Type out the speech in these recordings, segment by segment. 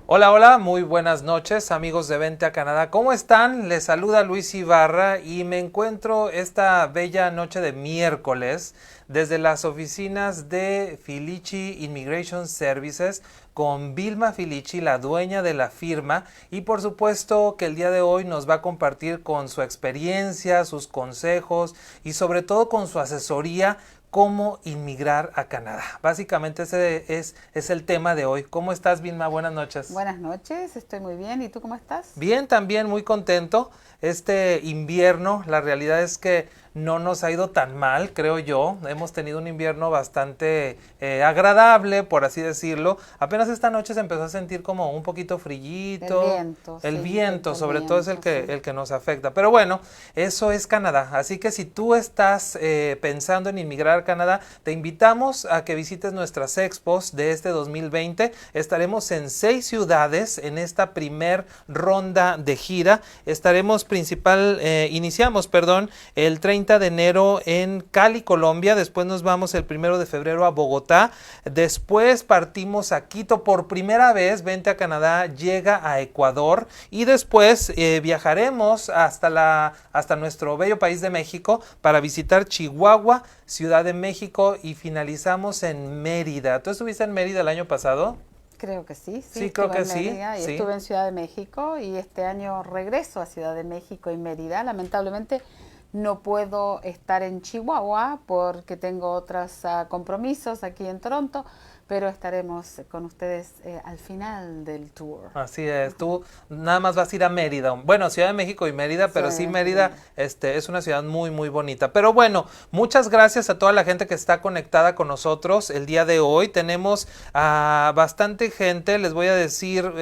Hola, hola, muy buenas noches amigos de Vente a Canadá. ¿Cómo están? Les saluda Luis Ibarra y me encuentro esta bella noche de miércoles desde las oficinas de Filici Immigration Services con Vilma Filici, la dueña de la firma, y por supuesto que el día de hoy nos va a compartir con su experiencia, sus consejos y sobre todo con su asesoría cómo inmigrar a Canadá. Básicamente ese es el tema de hoy. ¿Cómo estás, Vilma? Buenas noches. Buenas noches, estoy muy bien. ¿Y tú cómo estás? Bien, también muy contento. Este invierno, la realidad es que no nos ha ido tan mal, creo yo. Hemos tenido un invierno bastante agradable, por así decirlo. Apenas esta noche se empezó a sentir como un poquito El frillito. viento, El sí, un viento, poquito el sobre todo, es viento, el sí. que nos afecta. Pero bueno, eso es Canadá. Así que si tú estás pensando en inmigrar a Canadá, te invitamos a que visites nuestras expos de este 2020. Estaremos en 6 ciudades en esta primer ronda de gira. Iniciamos, perdón, el 30 de enero en Cali, Colombia. Después nos vamos el 1 de febrero a Bogotá. Después partimos a Quito por primera vez. Vente a Canadá, llega a Ecuador. Y después viajaremos hasta nuestro bello país de México para visitar Chihuahua, Ciudad de México y finalizamos en Mérida. ¿Tú estuviste en Mérida el año pasado? Creo que sí, sí, Sí, creo estuve que en sí, Mérida y sí. estuve en Ciudad de México y este año regreso a Ciudad de México y Mérida. Lamentablemente no puedo estar en Chihuahua porque tengo otros compromisos aquí en Toronto, pero estaremos con ustedes al final del tour. Así es, tú nada más vas a ir a Mérida. Bueno, Ciudad de México y Mérida, pero Ciudad de sí México y Mérida, Mérida. es una ciudad muy, muy bonita. Pero bueno, muchas gracias a toda la gente que está conectada con nosotros el día de hoy. Tenemos a bastante gente, les voy a decir,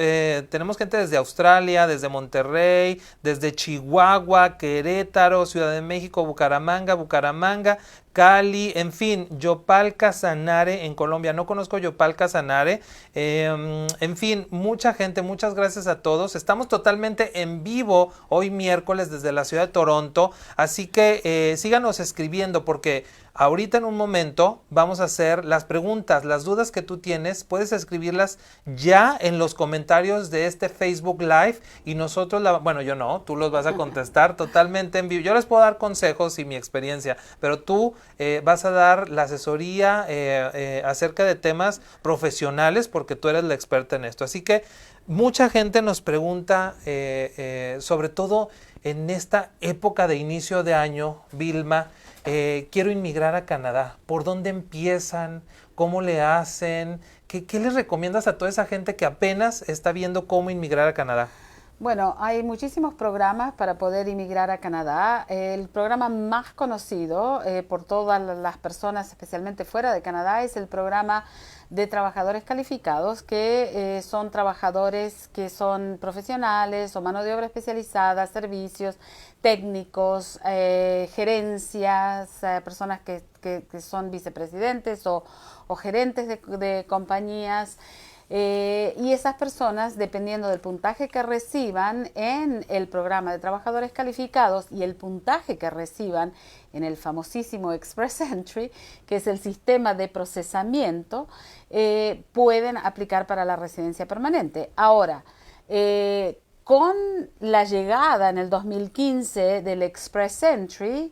tenemos gente desde Australia, desde Monterrey, desde Chihuahua, Querétaro, Ciudad de México, Bucaramanga, Cali, en fin, Yopal Casanare en Colombia. No conozco Yopal Casanare. En fin, mucha gente, muchas gracias a todos. Estamos totalmente en vivo hoy miércoles desde la ciudad de Toronto. Así que síganos escribiendo porque ahorita en un momento vamos a hacer las preguntas, las dudas que tú tienes. Puedes escribirlas ya en los comentarios de este Facebook Live y nosotros, bueno, yo no, tú los vas a contestar totalmente en vivo. Yo les puedo dar consejos y mi experiencia, pero tú vas a dar la asesoría acerca de temas profesionales porque tú eres la experta en esto. Así que mucha gente nos pregunta, sobre todo en esta época de inicio de año, Vilma, quiero inmigrar a Canadá. ¿Por dónde empiezan? ¿Cómo le hacen? ¿Qué les recomiendas a toda esa gente que apenas está viendo cómo inmigrar a Canadá? Bueno, hay muchísimos programas para poder inmigrar a Canadá. El programa más conocido por todas las personas, especialmente fuera de Canadá, es el programa de trabajadores calificados, que son trabajadores que son profesionales o mano de obra especializada, servicios, técnicos, gerencias, personas que son vicepresidentes o gerentes de compañías. Y esas personas, dependiendo del puntaje que reciban en el programa de trabajadores calificados y el puntaje que reciban en el famosísimo Express Entry, que es el sistema de procesamiento, pueden aplicar para la residencia permanente. Ahora, con la llegada en el 2015 del Express Entry,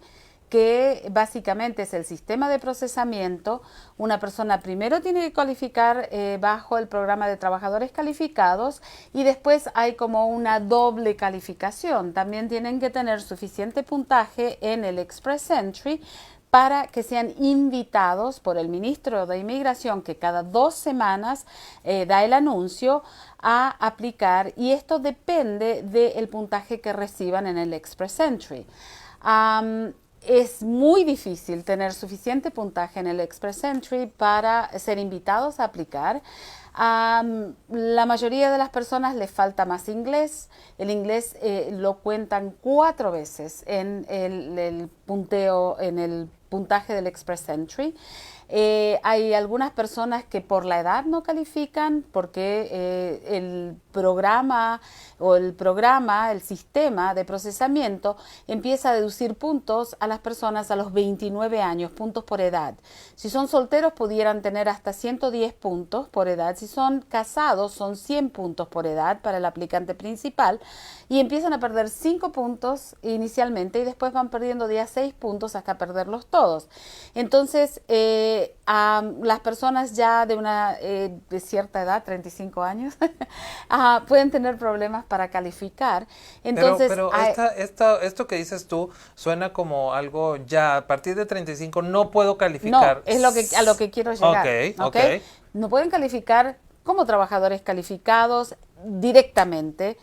que básicamente es el sistema de procesamiento, una persona primero tiene que cualificar bajo el programa de trabajadores calificados y después hay como una doble calificación. También tienen que tener suficiente puntaje en el Express Entry para que sean invitados por el ministro de Inmigración, que cada 2 semanas da el anuncio, a aplicar, y esto depende del puntaje que reciban en el Express Entry. Es muy difícil tener suficiente puntaje en el Express Entry para ser invitados a aplicar. La mayoría de las personas les falta más inglés. El inglés lo cuentan 4 veces en el punteo, en el puntaje del Express Entry. Hay algunas personas que por la edad no califican porque el programa, el sistema de procesamiento empieza a deducir puntos a las personas a los 29 años, puntos por edad. Si son solteros pudieran tener hasta 110 puntos por edad. Si son casados son 100 puntos por edad para el aplicante principal y empiezan a perder 5 puntos inicialmente y después van perdiendo de a 6 puntos hasta perderlos todos. Entonces, a las personas ya de cierta edad, 35 años, pueden tener problemas para calificar. Entonces, pero esto que dices tú suena como algo ya a partir de 35 no puedo calificar. No, es a lo que quiero llegar. Ok. No pueden calificar como trabajadores calificados directamente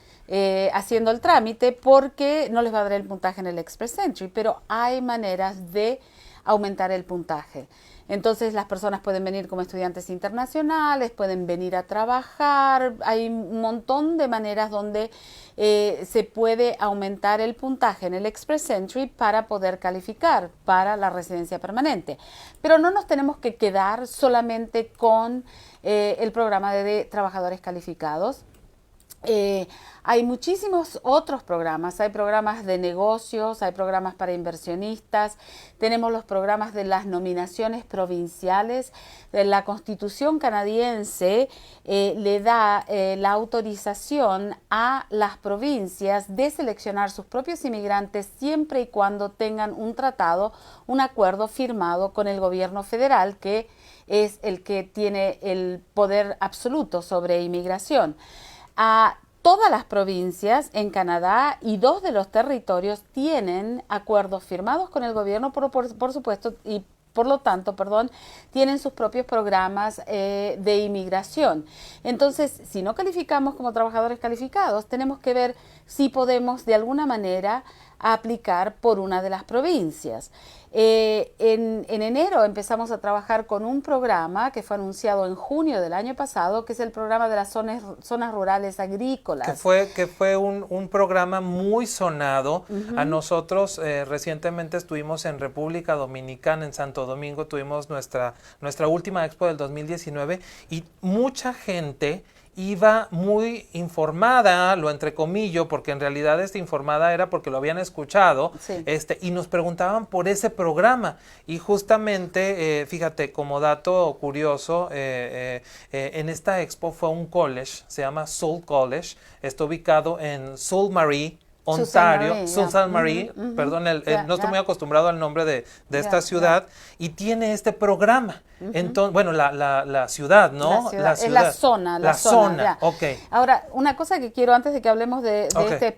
haciendo el trámite porque no les va a dar el puntaje en el Express Entry, pero hay maneras de aumentar el puntaje. Entonces las personas pueden venir como estudiantes internacionales, pueden venir a trabajar, hay un montón de maneras donde se puede aumentar el puntaje en el Express Entry para poder calificar para la residencia permanente. Pero no nos tenemos que quedar solamente con el programa de trabajadores calificados. Hay muchísimos otros programas, hay programas de negocios, hay programas para inversionistas, tenemos los programas de las nominaciones provinciales. La Constitución canadiense le da la autorización a las provincias de seleccionar sus propios inmigrantes siempre y cuando tengan un tratado, un acuerdo firmado con el gobierno federal, que es el que tiene el poder absoluto sobre inmigración. Todas las provincias en Canadá y 2 de los territorios tienen acuerdos firmados con el gobierno, por supuesto, y por lo tanto, tienen sus propios programas de inmigración. Entonces, si no calificamos como trabajadores calificados, tenemos que ver si podemos de alguna manera aplicar por una de las provincias. En enero empezamos a trabajar con un programa que fue anunciado en junio del año pasado, que es el programa de las zonas rurales agrícolas. Que fue un programa muy sonado. A nosotros recientemente estuvimos en República Dominicana, en Santo Domingo, tuvimos nuestra última expo del 2019 y mucha gente iba muy informada, lo entrecomillo, porque en realidad informada era porque lo habían escuchado, sí. Y nos preguntaban por ese programa. Y justamente, fíjate, como dato curioso, en esta expo fue un college, se llama Sault College, está ubicado en Sault Marie, Ontario, Sault Ste. Marie, perdón, no estoy muy acostumbrado al nombre de esta ciudad, y tiene este programa. Entonces, bueno, la ciudad, ¿no? La ciudad. Es la zona. Ok. Ahora, una cosa que quiero antes de que hablemos de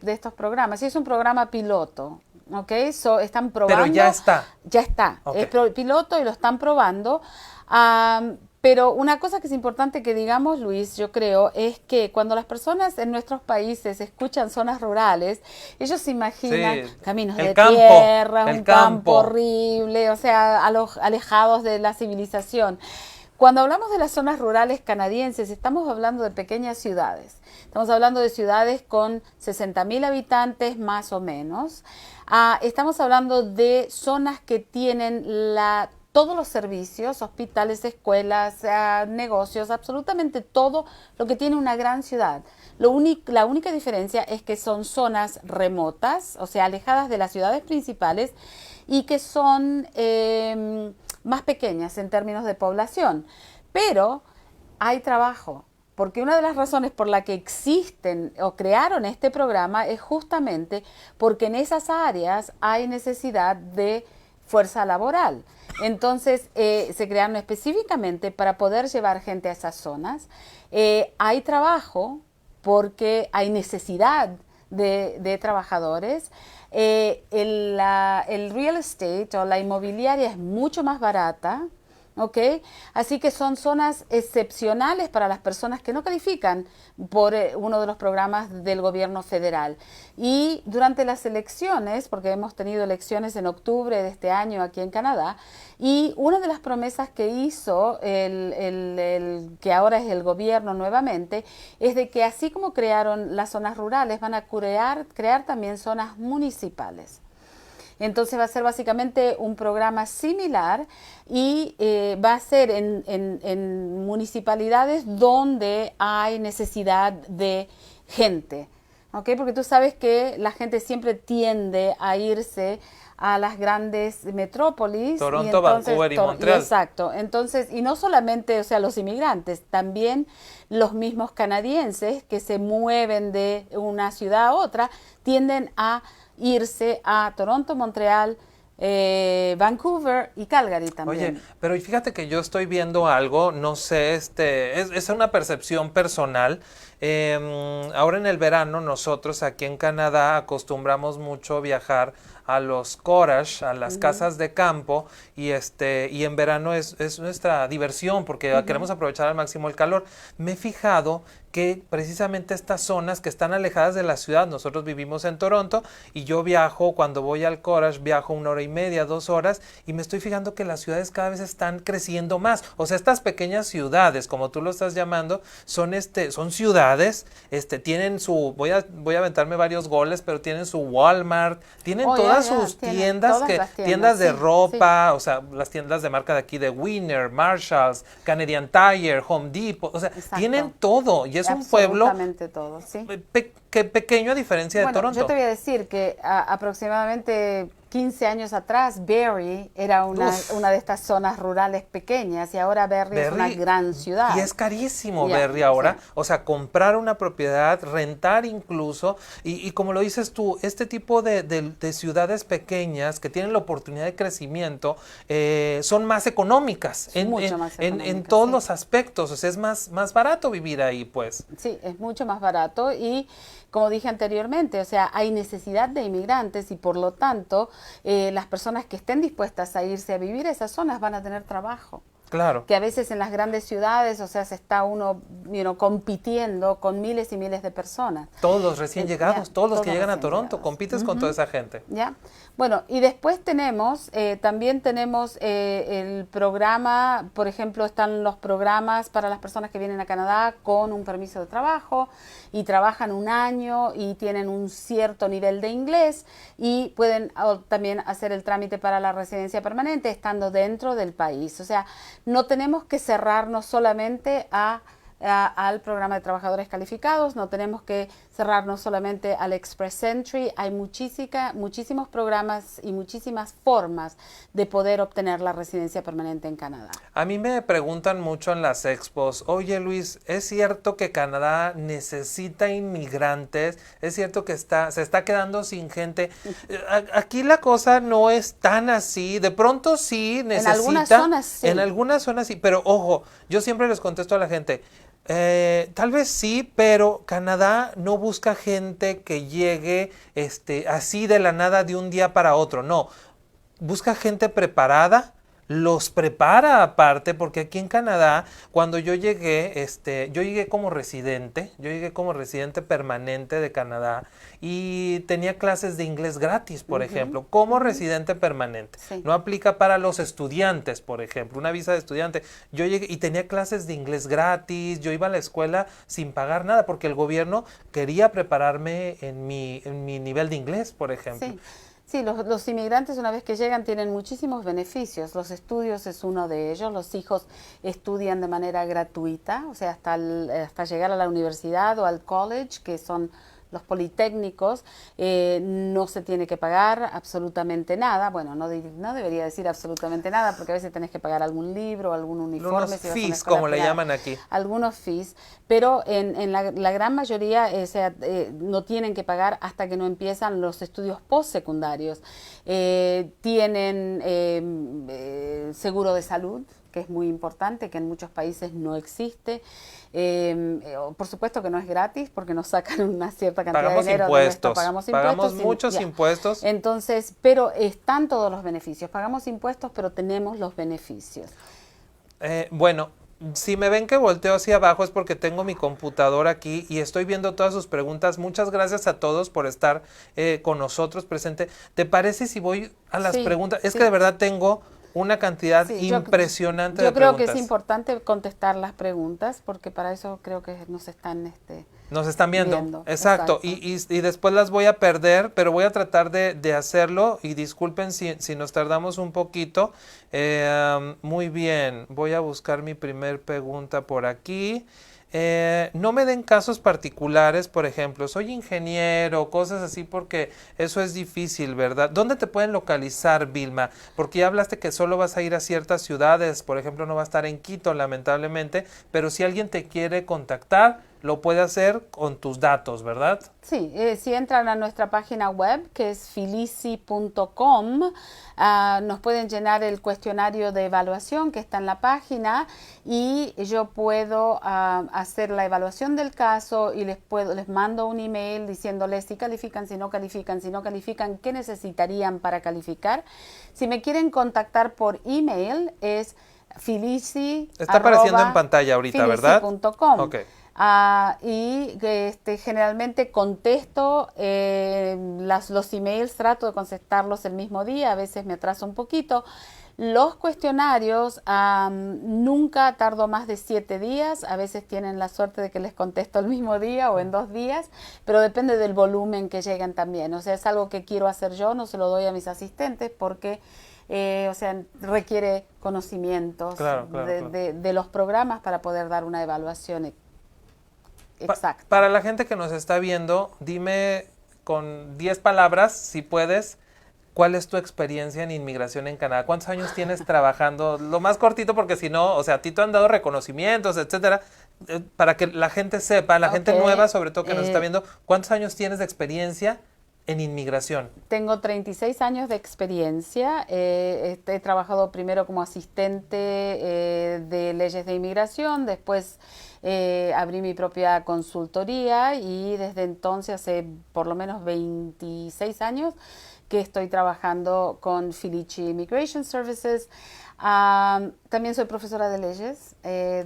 estos programas, es un programa piloto, ¿ok? Están probando. Pero ya está. Ya está. Okay. Es piloto y lo están probando. Pero una cosa que es importante que digamos, Luis, yo creo, es que cuando las personas en nuestros países escuchan zonas rurales, ellos se imaginan caminos de tierra, un campo horrible, o sea, alejados de la civilización. Cuando hablamos de las zonas rurales canadienses, estamos hablando de pequeñas ciudades. Estamos hablando de ciudades con 60,000 habitantes más o menos. Estamos hablando de zonas que tienen todos los servicios, hospitales, escuelas, negocios, absolutamente todo lo que tiene una gran ciudad. La única diferencia es que son zonas remotas, o sea, alejadas de las ciudades principales y que son más pequeñas en términos de población. Pero hay trabajo, porque una de las razones por la que existen o crearon este programa es justamente porque en esas áreas hay necesidad de fuerza laboral. Entonces, se crearon específicamente para poder llevar gente a esas zonas. Hay trabajo porque hay necesidad de trabajadores. El real estate o la inmobiliaria es mucho más barata. ¿Ok? Así que son zonas excepcionales para las personas que no califican por uno de los programas del gobierno federal. Y durante las elecciones, porque hemos tenido elecciones en octubre de este año aquí en Canadá, y una de las promesas que hizo que ahora es el gobierno nuevamente, es de que así como crearon las zonas rurales, van a crear también zonas municipales. Entonces va a ser básicamente un programa similar y va a ser en municipalidades donde hay necesidad de gente. ¿Ok? Porque tú sabes que la gente siempre tiende a irse a las grandes metrópolis. Toronto, Vancouver y Montreal. Exacto. Entonces, y no solamente, o sea, los inmigrantes, también los mismos canadienses que se mueven de una ciudad a otra tienden a irse a Toronto, Montreal, Vancouver y Calgary también. Oye, pero fíjate que yo estoy viendo algo, no sé, es una percepción personal. Ahora en el verano nosotros aquí en Canadá acostumbramos mucho viajar a los cottage, a las casas de campo y en verano es nuestra diversión porque queremos aprovechar al máximo el calor. Me he fijado que precisamente estas zonas que están alejadas de la ciudad, nosotros vivimos en Toronto y yo viajo, cuando voy al cottage viajo 1 hora y media, 2 horas y me estoy fijando que las ciudades cada vez están creciendo más. O sea, estas pequeñas ciudades, como tú lo estás llamando, son ciudades, tienen voy a aventarme varios goles, pero tienen su Walmart, tienen todas sus tiendas, tiendas de ropa, sí. O sea, las tiendas de marca de aquí de Winner, Marshalls, Canadian Tire, Home Depot, o sea, tienen todo y es un pueblo todo, ¿sí? Pequeño a diferencia de Toronto. Yo te voy a decir que aproximadamente 15 años atrás, Barrie era una de estas zonas rurales pequeñas y ahora Barrie es una gran ciudad. Y es carísimo Barrie ahora, sí. O sea, comprar una propiedad, rentar incluso, y como lo dices tú, este tipo de ciudades pequeñas que tienen la oportunidad de crecimiento son más económicas, en todos los aspectos, o sea, es más barato vivir ahí, pues. Sí, es mucho más barato y como dije anteriormente, o sea, hay necesidad de inmigrantes y por lo tanto las personas que estén dispuestas a irse a vivir a esas zonas van a tener trabajo. Claro. Que a veces en las grandes ciudades, o sea, se está uno compitiendo con miles y miles de personas. Todos los recién llegados, todos los que llegan a Toronto, compites con toda esa gente. Ya. Bueno, y después también tenemos el programa, por ejemplo, están los programas para las personas que vienen a Canadá con un permiso de trabajo y trabajan 1 año y tienen un cierto nivel de inglés y pueden también hacer el trámite para la residencia permanente estando dentro del país. O sea, no tenemos que cerrarnos solamente al programa de trabajadores calificados, no tenemos que cerrarnos solamente al Express Entry, hay muchísimos programas y muchísimas formas de poder obtener la residencia permanente en Canadá. A mí me preguntan mucho en las expos, oye Luis, ¿es cierto que Canadá necesita inmigrantes? ¿Es cierto que se está quedando sin gente? Aquí la cosa no es tan así, de pronto sí necesita. En algunas zonas sí. En algunas zonas sí, pero ojo, yo siempre les contesto a la gente, tal vez sí, pero Canadá no busca gente que llegue así de la nada de un día para otro, no, busca gente preparada, los prepara aparte, porque aquí en Canadá, cuando yo llegué como residente, permanente de Canadá y tenía clases de inglés gratis, por ejemplo, como residente permanente. Sí. No aplica para los estudiantes, por ejemplo, una visa de estudiante. Yo llegué y tenía clases de inglés gratis, yo iba a la escuela sin pagar nada, porque el gobierno quería prepararme en mi nivel de inglés, por ejemplo. Sí. Sí, los inmigrantes una vez que llegan tienen muchísimos beneficios. Los estudios es uno de ellos. Los hijos estudian de manera gratuita, o sea, hasta llegar a la universidad o al college, que son los politécnicos, no se tiene que pagar absolutamente nada. Bueno, no debería decir absolutamente nada, porque a veces tenés que pagar algún libro, algún uniforme. Algunos fees, como le llaman aquí. Algunos fees, pero en la gran mayoría no tienen que pagar hasta que no empiezan los estudios postsecundarios. Tienen seguro de salud, que es muy importante, que en muchos países no existe. Por supuesto que no es gratis, porque nos sacan una cierta cantidad de dinero. Pagamos muchos impuestos. Entonces, pero están todos los beneficios. Pagamos impuestos, pero tenemos los beneficios. Bueno, si me ven que volteo hacia abajo es porque tengo mi computadora aquí y estoy viendo todas sus preguntas. Muchas gracias a todos por estar con nosotros presente. ¿Te parece si voy a las preguntas? Es que de verdad tengo una cantidad Sí, impresionante yo de creo preguntas. que es importante contestar las preguntas porque para eso creo que Nos están viendo, exacto. Exacto. Y después las voy a perder, pero voy a tratar de hacerlo y disculpen si nos tardamos un poquito. Muy bien, voy a buscar mi primer pregunta por aquí. No me den casos particulares, por ejemplo, soy ingeniero, cosas así, porque eso es difícil, ¿verdad? ¿Dónde te pueden localizar, Vilma? Porque ya hablaste que solo vas a ir a ciertas ciudades, por ejemplo, no va a estar en Quito, lamentablemente, pero si alguien te quiere contactar, lo puede hacer con tus datos, ¿verdad? Sí, si entran a nuestra página web, que es filici.com, nos pueden llenar el cuestionario de evaluación que está en la página y yo puedo hacer la evaluación del caso y les mando un email diciéndoles si califican, si no califican, qué necesitarían para calificar. Si me quieren contactar por email es filici. Está apareciendo en pantalla ahorita, ¿verdad? Filici.com. Ok. Y generalmente contesto los emails, trato de contestarlos el mismo día, a veces me atraso un poquito. Los cuestionarios nunca tardo más de 7 días, a veces tienen la suerte de que les contesto el mismo día o en 2 días, pero depende del volumen que llegan también. O sea, es algo que quiero hacer yo, no se lo doy a mis asistentes porque requiere conocimientos Claro. de los programas para poder dar una evaluación exacta. Para la gente que nos está viendo, dime con 10 palabras, si puedes, ¿cuál es tu experiencia en inmigración en Canadá? ¿Cuántos años tienes trabajando? Lo más cortito, porque si no, o sea, a ti te han dado reconocimientos, etcétera, para que la gente sepa, la gente nueva, sobre todo que nos está viendo, ¿cuántos años tienes de experiencia en inmigración? Tengo 36 años de experiencia. He trabajado primero como asistente de leyes de inmigración, después abrí mi propia consultoría y desde entonces, hace por lo menos 26 años, que estoy trabajando con Filici Immigration Services. También soy profesora de leyes,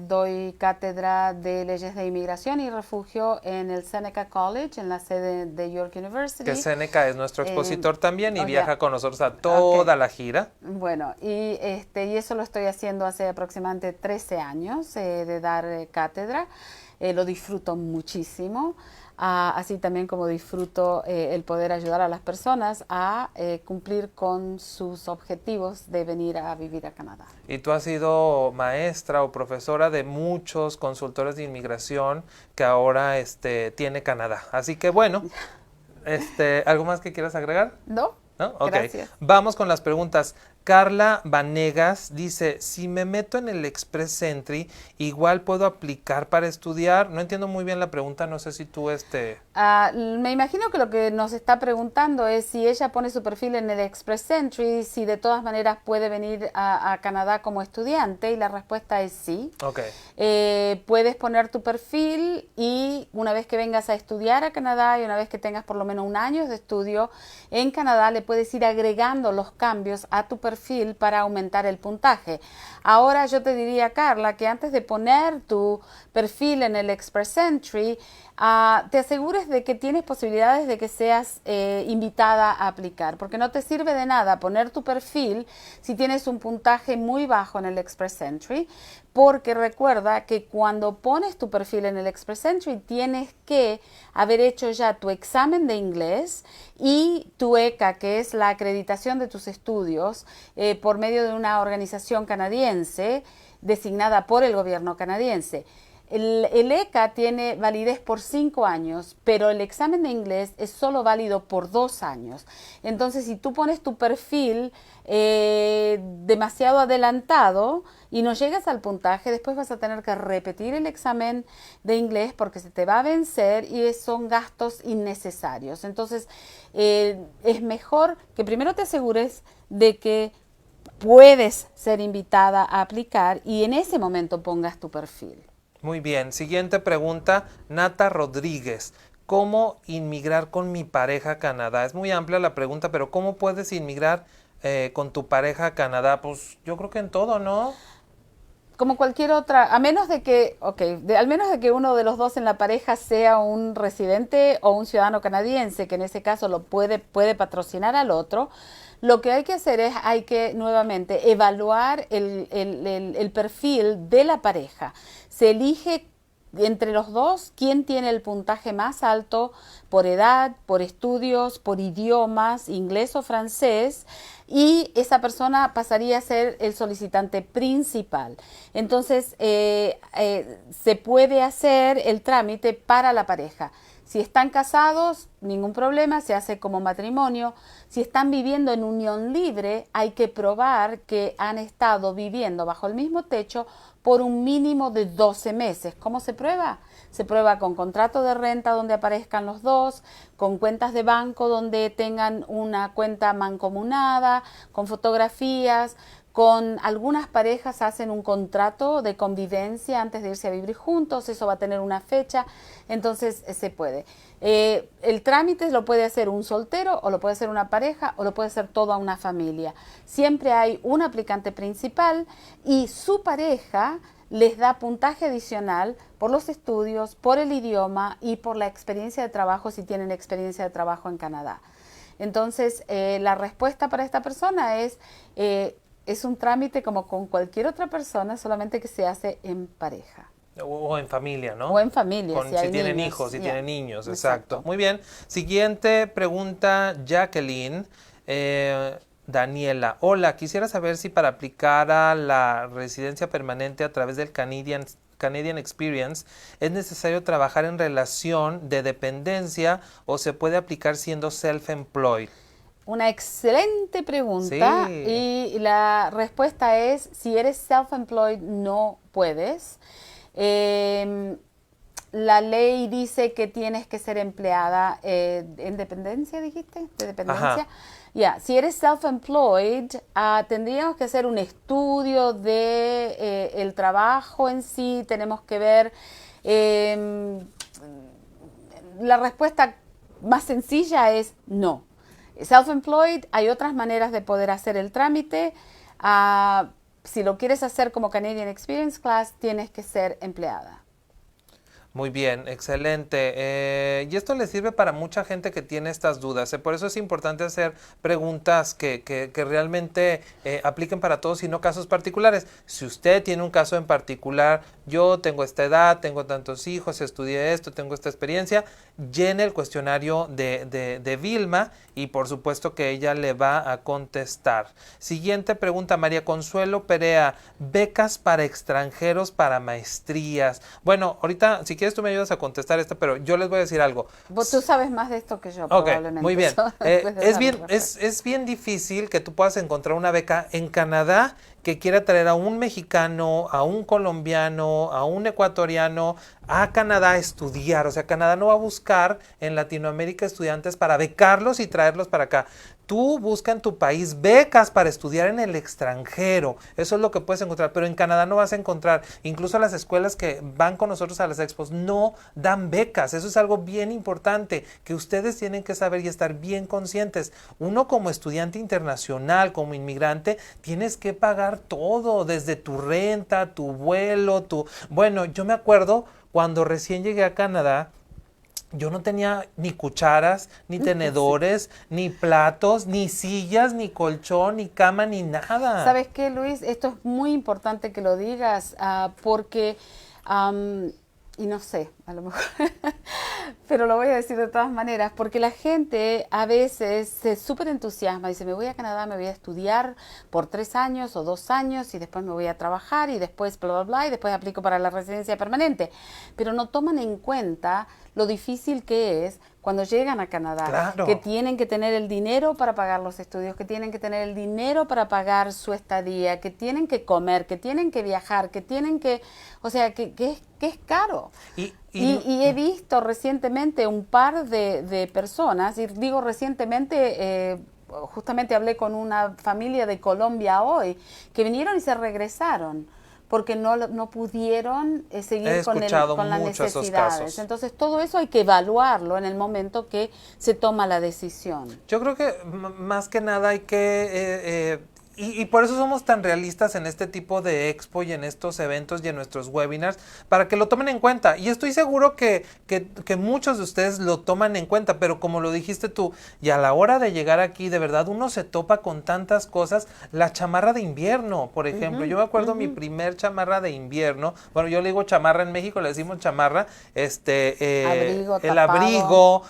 doy cátedra de leyes de inmigración y refugio en el Seneca College, en la sede de York University. Que Seneca es nuestro expositor también y viaja con nosotros a toda la gira. Bueno, y eso lo estoy haciendo hace aproximadamente 13 años de dar cátedra. Lo disfruto muchísimo. Así también como disfruto el poder ayudar a las personas a cumplir con sus objetivos de venir a vivir a Canadá. Y tú has sido maestra o profesora de muchos consultores de inmigración que ahora tiene Canadá. Así que bueno, ¿algo más que quieras agregar? ¿No? ¿No? Ok. Gracias. Vamos con las preguntas. Carla Vanegas dice, si me meto en el Express Entry, igual puedo aplicar para estudiar. No entiendo muy bien la pregunta, no sé si tú me imagino que lo que nos está preguntando es si ella pone su perfil en el Express Entry, si de todas maneras puede venir a Canadá como estudiante, y la respuesta es sí. Okay. Puedes poner tu perfil y una vez que vengas a estudiar a Canadá y una vez que tengas por lo menos un año de estudio en Canadá, le puedes ir agregando los cambios a tu perfil para aumentar el puntaje. Ahora yo te diría, Carla, que antes de poner tu perfil en el Express Entry, te asegures de que tienes posibilidades de que seas invitada a aplicar, porque no te sirve de nada poner tu perfil si tienes un puntaje muy bajo en el Express Entry, porque recuerda que cuando pones tu perfil en el Express Entry tienes que haber hecho ya tu examen de inglés y tu ECA, que es la acreditación de tus estudios por medio de una organización canadiense designada por el gobierno canadiense. El ECA tiene validez por 5 años, pero el examen de inglés es solo válido por 2 años. Entonces, si tú pones tu perfil demasiado adelantado y no llegas al puntaje, después vas a tener que repetir el examen de inglés porque se te va a vencer y son gastos innecesarios. Entonces, es mejor que primero te asegures de que puedes ser invitada a aplicar y en ese momento pongas tu perfil. Muy bien, siguiente pregunta, Nata Rodríguez. ¿Cómo inmigrar con mi pareja a Canadá? Es muy amplia la pregunta, pero ¿cómo puedes inmigrar con tu pareja a Canadá? Pues yo creo que en todo, ¿no? Como cualquier otra, a menos de que, al menos de que uno de los dos en la pareja sea un residente o un ciudadano canadiense, que en ese caso lo puede patrocinar al otro. Lo que hay que hacer es, hay que nuevamente evaluar el perfil de la pareja. Se elige entre los dos quién tiene el puntaje más alto por edad, por estudios, por idiomas, inglés o francés, y esa persona pasaría a ser el solicitante principal. Entonces, se puede hacer el trámite para la pareja. Si están casados, ningún problema, se hace como matrimonio. Si están viviendo en unión libre, hay que probar que han estado viviendo bajo el mismo techo por un mínimo de 12 meses. ¿Cómo se prueba? Se prueba con contrato de renta donde aparezcan los dos, con cuentas de banco donde tengan una cuenta mancomunada, con fotografías. Con algunas parejas hacen un contrato de convivencia antes de irse a vivir juntos, eso va a tener una fecha, entonces se puede. El trámite lo puede hacer un soltero o lo puede hacer una pareja o lo puede hacer toda una familia. Siempre hay un aplicante principal y su pareja les da puntaje adicional por los estudios, por el idioma y por la experiencia de trabajo si tienen experiencia de trabajo en Canadá. Entonces, la respuesta para esta persona es un trámite como con cualquier otra persona, solamente que se hace en pareja. O en familia, ¿no? O en familia, si tienen niños. hijos, si tienen niños, exacto. Muy bien. Siguiente pregunta, Jacqueline. Daniela, hola, quisiera saber si para aplicar a la residencia permanente a través del Canadian Experience es necesario trabajar en relación de dependencia o se puede aplicar siendo self-employed. Una excelente pregunta, sí. Y la respuesta es, si eres self-employed no puedes. La ley dice que tienes que ser empleada en dependencia, dijiste, de dependencia. Ya, si eres self-employed, tendríamos que hacer un estudio de el trabajo en sí, tenemos que ver la respuesta más sencilla es no. Self-employed, hay otras maneras de poder hacer el trámite. Si lo quieres hacer como Canadian Experience Class, tienes que ser empleada. Muy bien, excelente. Y esto le sirve para mucha gente que tiene estas dudas. Por eso es importante hacer preguntas que realmente apliquen para todos y no casos particulares. Si usted tiene un caso en particular, yo tengo esta edad, tengo tantos hijos, estudié esto, tengo esta experiencia, llene el cuestionario de Vilma y por supuesto que ella le va a contestar. Siguiente pregunta, María Consuelo Perea, becas para extranjeros para maestrías. Bueno, ahorita si quieres tú me ayudas a contestar esta, pero yo les voy a decir algo. Tú sabes más de esto que yo, Ok, probablemente. muy bien. Es bien difícil que tú puedas encontrar una beca en Canadá que quiera traer a un mexicano, a un colombiano, a un ecuatoriano a Canadá a estudiar. O sea, Canadá no va a buscar en Latinoamérica estudiantes para becarlos y traerlos para acá. Tú busca en tu país becas para estudiar en el extranjero. Eso es lo que puedes encontrar, pero en Canadá no vas a encontrar. Incluso las escuelas que van con nosotros a las expos no dan becas. Eso es algo bien importante que ustedes tienen que saber y estar bien conscientes. Uno como estudiante internacional, como inmigrante, tienes que pagar todo, desde tu renta, tu vuelo, Bueno, yo me acuerdo cuando recién llegué a Canadá, yo no tenía ni cucharas, ni tenedores, ni platos, ni sillas, ni colchón, ni cama, ni nada. ¿Sabes qué, Luis? Esto es muy importante que lo digas porque, y no sé, a lo mejor, pero lo voy a decir de todas maneras, porque la gente a veces se súper entusiasma, dice, me voy a Canadá, me voy a estudiar por 3 años o 2 años y después me voy a trabajar y después bla, bla, bla, y después aplico para la residencia permanente. Pero no toman en cuenta lo difícil que es cuando llegan a Canadá, claro, que tienen que tener el dinero para pagar los estudios, que tienen que tener el dinero para pagar su estadía, que tienen que comer, que tienen que viajar, que tienen que, o sea, que es caro. Y he visto recientemente un par de personas, y digo recientemente, justamente hablé con una familia de Colombia hoy, que vinieron y se regresaron porque no pudieron seguir con las necesidades. Entonces, todo eso hay que evaluarlo en el momento que se toma la decisión. Yo creo que más que nada hay que Y por eso somos tan realistas en este tipo de expo y en estos eventos y en nuestros webinars, para que lo tomen en cuenta. Y estoy seguro que muchos de ustedes lo toman en cuenta, pero como lo dijiste tú, y a la hora de llegar aquí, de verdad, uno se topa con tantas cosas. La chamarra de invierno, por ejemplo. Yo me acuerdo mi primer chamarra de invierno. Bueno, yo le digo chamarra en México, le decimos chamarra. Abrigo, el tapado. abrigo,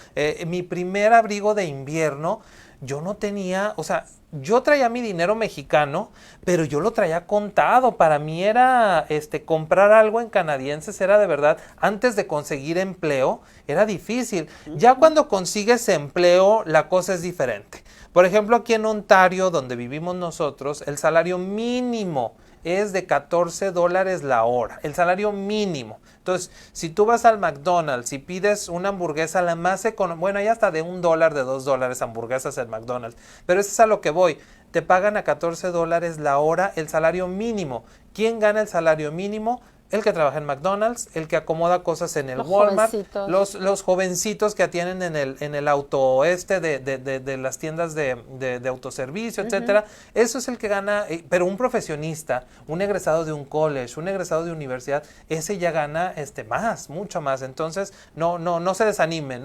mi primer abrigo de invierno. Yo no tenía, o sea, yo traía mi dinero mexicano, pero yo lo traía contado. Para mí era, comprar algo en canadienses era de verdad, antes de conseguir empleo, era difícil. Ya cuando consigues empleo, la cosa es diferente. Por ejemplo, aquí en Ontario, donde vivimos nosotros, el salario mínimo es de $14 la hora, el salario mínimo. Entonces, si tú vas al McDonald's y pides una hamburguesa la más económica, bueno, hay hasta de $1, de $2 hamburguesas en McDonald's, pero eso es a lo que voy. Te pagan a $14 la hora el salario mínimo. ¿Quién gana el salario mínimo? El que trabaja en McDonald's, el que acomoda cosas en el Los Walmart, jovencitos. los jovencitos que atienden en el auto de las tiendas de autoservicio, etcétera. Eso es el que gana, pero un profesionista, un egresado de un college, un egresado de universidad, ese ya gana más, mucho más. Entonces, no se desanimen,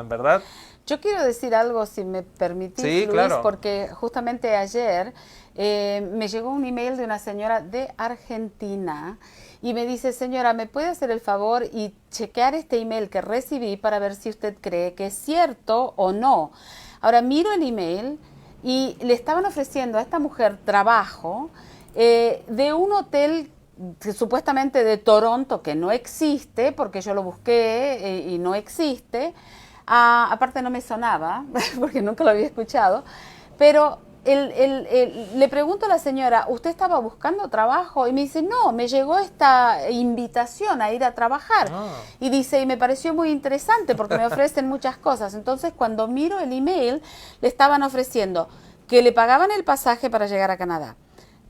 ¿verdad? Yo quiero decir algo, si me permitís, Sí, Luis, claro. porque justamente ayer me llegó un email de una señora de Argentina y me dice, señora, ¿me puede hacer el favor y chequear este email que recibí para ver si usted cree que es cierto o no? Ahora miro el email y le estaban ofreciendo a esta mujer trabajo de un hotel que supuestamente de Toronto, que no existe, porque yo lo busqué y no existe. Aparte no me sonaba, porque nunca lo había escuchado, pero le pregunto a la señora, ¿usted estaba buscando trabajo? Y me dice, no, me llegó esta invitación a ir a trabajar. Y dice, y me pareció muy interesante porque me ofrecen muchas cosas. Entonces, cuando miro el email, le estaban ofreciendo que le pagaban el pasaje para llegar a Canadá.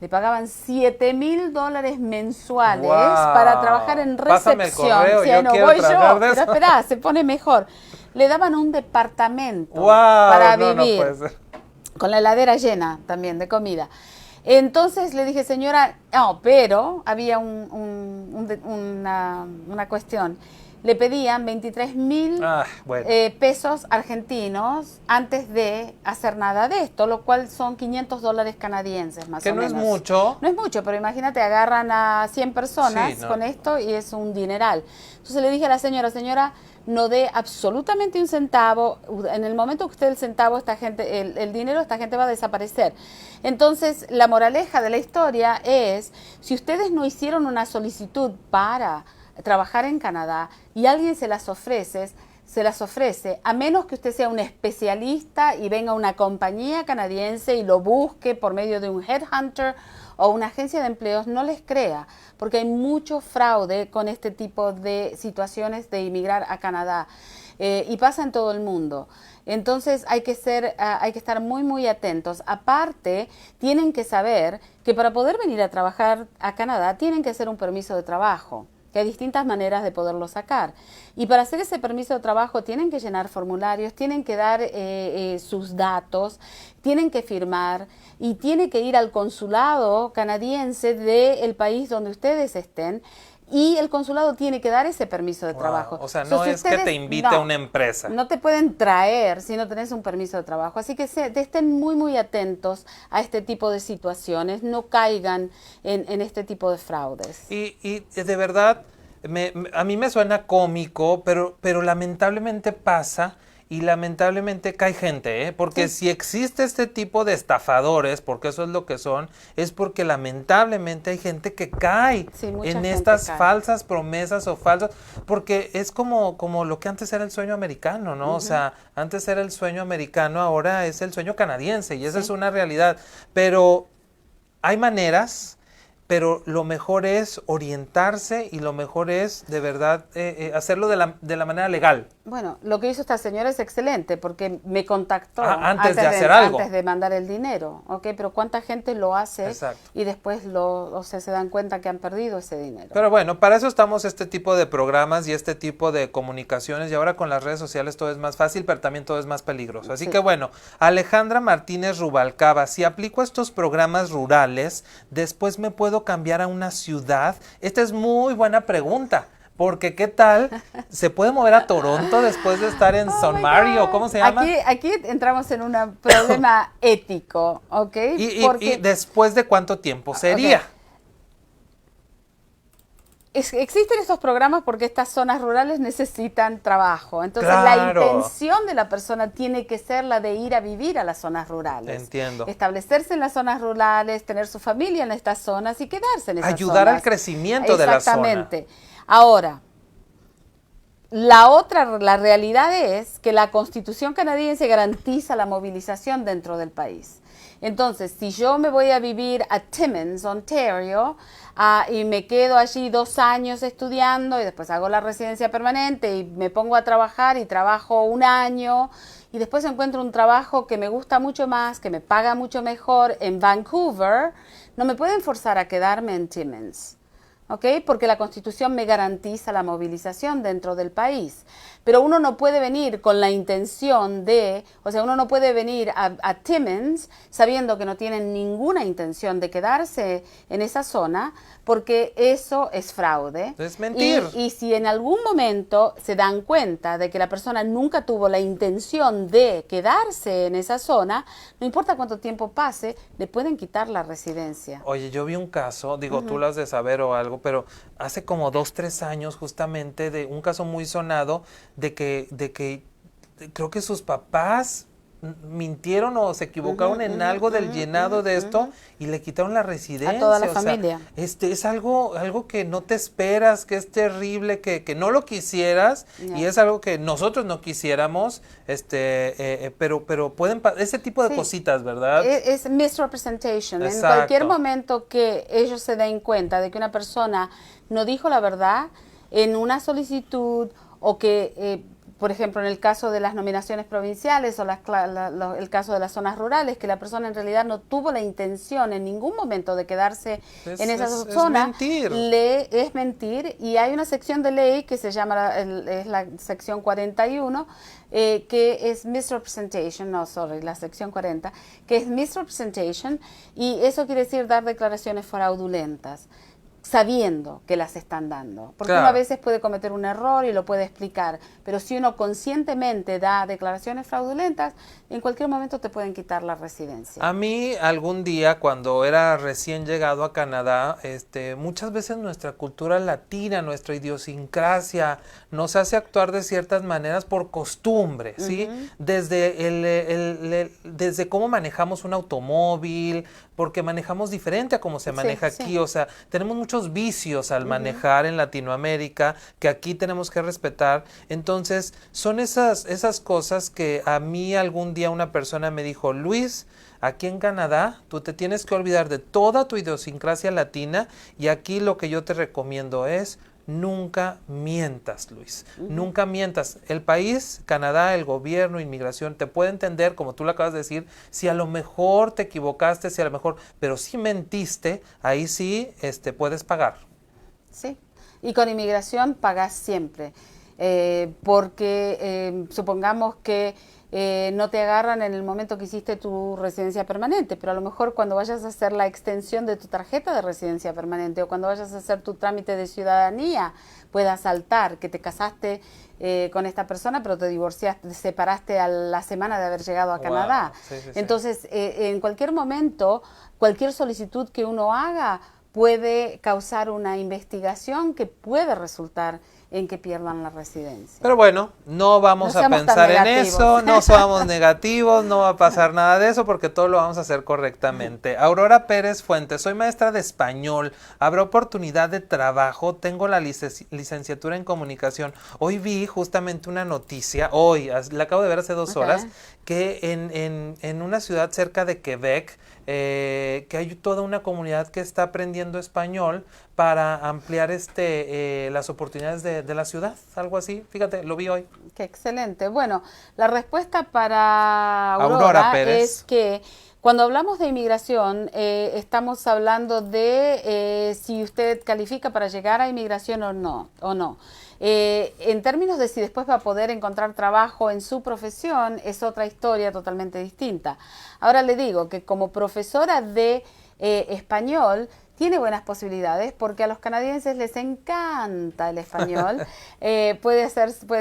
Le pagaban $7,000 mensuales para trabajar en recepción. Pásame el correo, Si yo no quiero voy tratar yo, de pero eso. espera, se pone mejor. Le daban un departamento Wow, para no vivir, puede ser. con la heladera llena también de comida. Entonces le dije, señora, no, pero había una cuestión. Le pedían 23,000 Bueno. pesos argentinos antes de hacer nada de esto, lo cual son $500 canadienses más o Que no menos. es mucho. No es mucho, pero imagínate, agarran a 100 personas Sí, no. con esto y es un dineral. Entonces le dije a la señora, no dé absolutamente un centavo. En el momento que usted el centavo, esta gente, el dinero, esta gente va a desaparecer. Entonces, la moraleja de la historia es, si ustedes no hicieron una solicitud para trabajar en Canadá y alguien se las ofrece, a menos que usted sea un especialista y venga una compañía canadiense y lo busque por medio de un headhunter o una agencia de empleos, no les crea, porque hay mucho fraude con este tipo de situaciones de inmigrar a Canadá y pasa en todo el mundo. Entonces hay que estar muy, muy atentos. Aparte, tienen que saber que para poder venir a trabajar a Canadá tienen que hacer un permiso de trabajo, que hay distintas maneras de poderlo sacar. Y para hacer ese permiso de trabajo tienen que llenar formularios, tienen que dar sus datos, tienen que firmar y tiene que ir al consulado canadiense del país donde ustedes estén y el consulado tiene que dar ese permiso de trabajo. O sea, no es que te invite una empresa. No te pueden traer si no tenés un permiso de trabajo. Así que estén muy, muy atentos a este tipo de situaciones. No caigan en este tipo de fraudes. Y de verdad, a mí me suena cómico, pero lamentablemente pasa. Y lamentablemente cae gente, porque si existe este tipo de estafadores, porque eso es lo que son, es porque lamentablemente hay gente que cae en estas falsas promesas o falsas, porque es como lo que antes era el sueño americano, ¿no? O sea, antes era el sueño americano, ahora es el sueño canadiense y esa es una realidad. Pero hay maneras, pero lo mejor es orientarse y lo mejor es de verdad hacerlo de la manera legal. Bueno, lo que hizo esta señora es excelente porque me contactó antes de hacer algo. Antes de mandar el dinero, ¿ok? Pero ¿cuánta gente lo hace? Exacto. Y después se dan cuenta que han perdido ese dinero? Pero bueno, para eso estamos este tipo de programas y este tipo de comunicaciones, y ahora con las redes sociales todo es más fácil, pero también todo es más peligroso. Así que bueno, Alejandra Martínez Rubalcaba, si aplico estos programas rurales, después me puedo cambiar a una ciudad. Esta es muy buena pregunta. Porque ¿qué tal? ¿Se puede mover a Toronto después de estar en San Mario? ¿Cómo se llama? Aquí entramos en un problema ético, ¿ok? ¿Y después de cuánto tiempo sería? Okay. Existen estos programas porque estas zonas rurales necesitan trabajo. Entonces la intención de la persona tiene que ser la de ir a vivir a las zonas rurales. Entiendo. Establecerse en las zonas rurales, tener su familia en estas zonas y quedarse en esas zonas. Ayudar al crecimiento de la zona. Exactamente. Ahora, la realidad es que la Constitución canadiense garantiza la movilización dentro del país. Entonces, si yo me voy a vivir a Timmins, Ontario, y me quedo allí 2 años estudiando y después hago la residencia permanente y me pongo a trabajar y trabajo 1 año y después encuentro un trabajo que me gusta mucho más, que me paga mucho mejor en Vancouver, no me pueden forzar a quedarme en Timmins. ¿Ok? Porque la Constitución me garantiza la movilización dentro del país. Pero uno no puede venir con la intención uno no puede venir a Timmins sabiendo que no tienen ninguna intención de quedarse en esa zona, porque eso es fraude. Es mentir. Y si en algún momento se dan cuenta de que la persona nunca tuvo la intención de quedarse en esa zona, no importa cuánto tiempo pase, le pueden quitar la residencia. Oye, yo vi un caso, tú lo has de saber o algo, pero hace como 2, 3 años justamente de un caso muy sonado de que creo que sus papás mintieron o se equivocaron en algo del llenado de esto y le quitaron la residencia. A toda la familia. Es algo que no te esperas, que es terrible, que no lo quisieras y es algo que nosotros no quisiéramos, pero pueden ese tipo de cositas, ¿verdad? Es misrepresentation. Exacto. En cualquier momento que ellos se den cuenta de que una persona no dijo la verdad en una solicitud o que por ejemplo, en el caso de las nominaciones provinciales o el caso de las zonas rurales, que la persona en realidad no tuvo la intención en ningún momento de quedarse en esa zona, es mentir. Y hay una sección de ley que se llama, es la sección 41, que es misrepresentation, la sección 40, que es misrepresentation, y eso quiere decir dar declaraciones fraudulentas, sabiendo que las están dando. Porque uno a veces puede cometer un error y lo puede explicar, pero si uno conscientemente da declaraciones fraudulentas, en cualquier momento te pueden quitar la residencia. A mí algún día, cuando era recién llegado a Canadá, muchas veces nuestra cultura latina, nuestra idiosincrasia, nos hace actuar de ciertas maneras por costumbre, ¿sí? Desde cómo manejamos un automóvil, porque manejamos diferente a cómo se maneja aquí, o sea, tenemos muchos vicios al manejar en Latinoamérica que aquí tenemos que respetar. Entonces, son esas cosas que a mí algún día una persona me dijo: Luis, aquí en Canadá tú te tienes que olvidar de toda tu idiosincrasia latina y aquí lo que yo te recomiendo es nunca mientas, Luis. Nunca mientas. El país, Canadá, el gobierno, inmigración, te puede entender, como tú lo acabas de decir, si a lo mejor te equivocaste, si a lo mejor, pero si mentiste, ahí sí puedes pagar. Sí, y con inmigración pagas siempre, porque supongamos que no te agarran en el momento que hiciste tu residencia permanente, pero a lo mejor cuando vayas a hacer la extensión de tu tarjeta de residencia permanente o cuando vayas a hacer tu trámite de ciudadanía, pueda saltar que te casaste con esta persona, pero te divorciaste, te separaste a la semana de haber llegado a Canadá. Entonces, en cualquier momento, cualquier solicitud que uno haga puede causar una investigación que puede resultar en que pierdan la residencia. Pero bueno, no vamos a pensar en eso, no somos negativos, no va a pasar nada de eso porque todo lo vamos a hacer correctamente. Aurora Pérez Fuentes, soy maestra de español, habrá oportunidad de trabajo, tengo la licenciatura en comunicación. Hoy vi justamente una noticia, la acabo de ver hace 2 horas, que en una ciudad cerca de Quebec, que hay toda una comunidad que está aprendiendo español para ampliar las oportunidades de la ciudad, algo así, fíjate, lo vi hoy. Qué excelente. Bueno, la respuesta para Aurora Pérez es que cuando hablamos de inmigración, estamos hablando de si usted califica para llegar a inmigración o no. En términos de si después va a poder encontrar trabajo en su profesión, es otra historia totalmente distinta. Ahora le digo que como profesora de español, tiene buenas posibilidades porque a los canadienses les encanta el español. Puede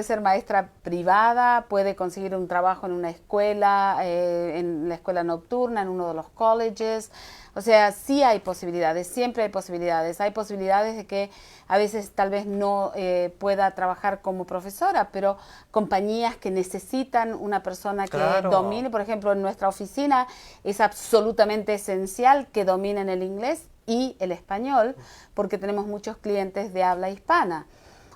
ser maestra privada, puede conseguir un trabajo en una escuela, en la escuela nocturna, en uno de los colleges. O sea, sí hay posibilidades, siempre hay posibilidades. Hay posibilidades de que a veces tal vez no pueda trabajar como profesora, pero compañías que necesitan una persona que domine, por ejemplo, en nuestra oficina es absolutamente esencial que dominen el inglés y el español, porque tenemos muchos clientes de habla hispana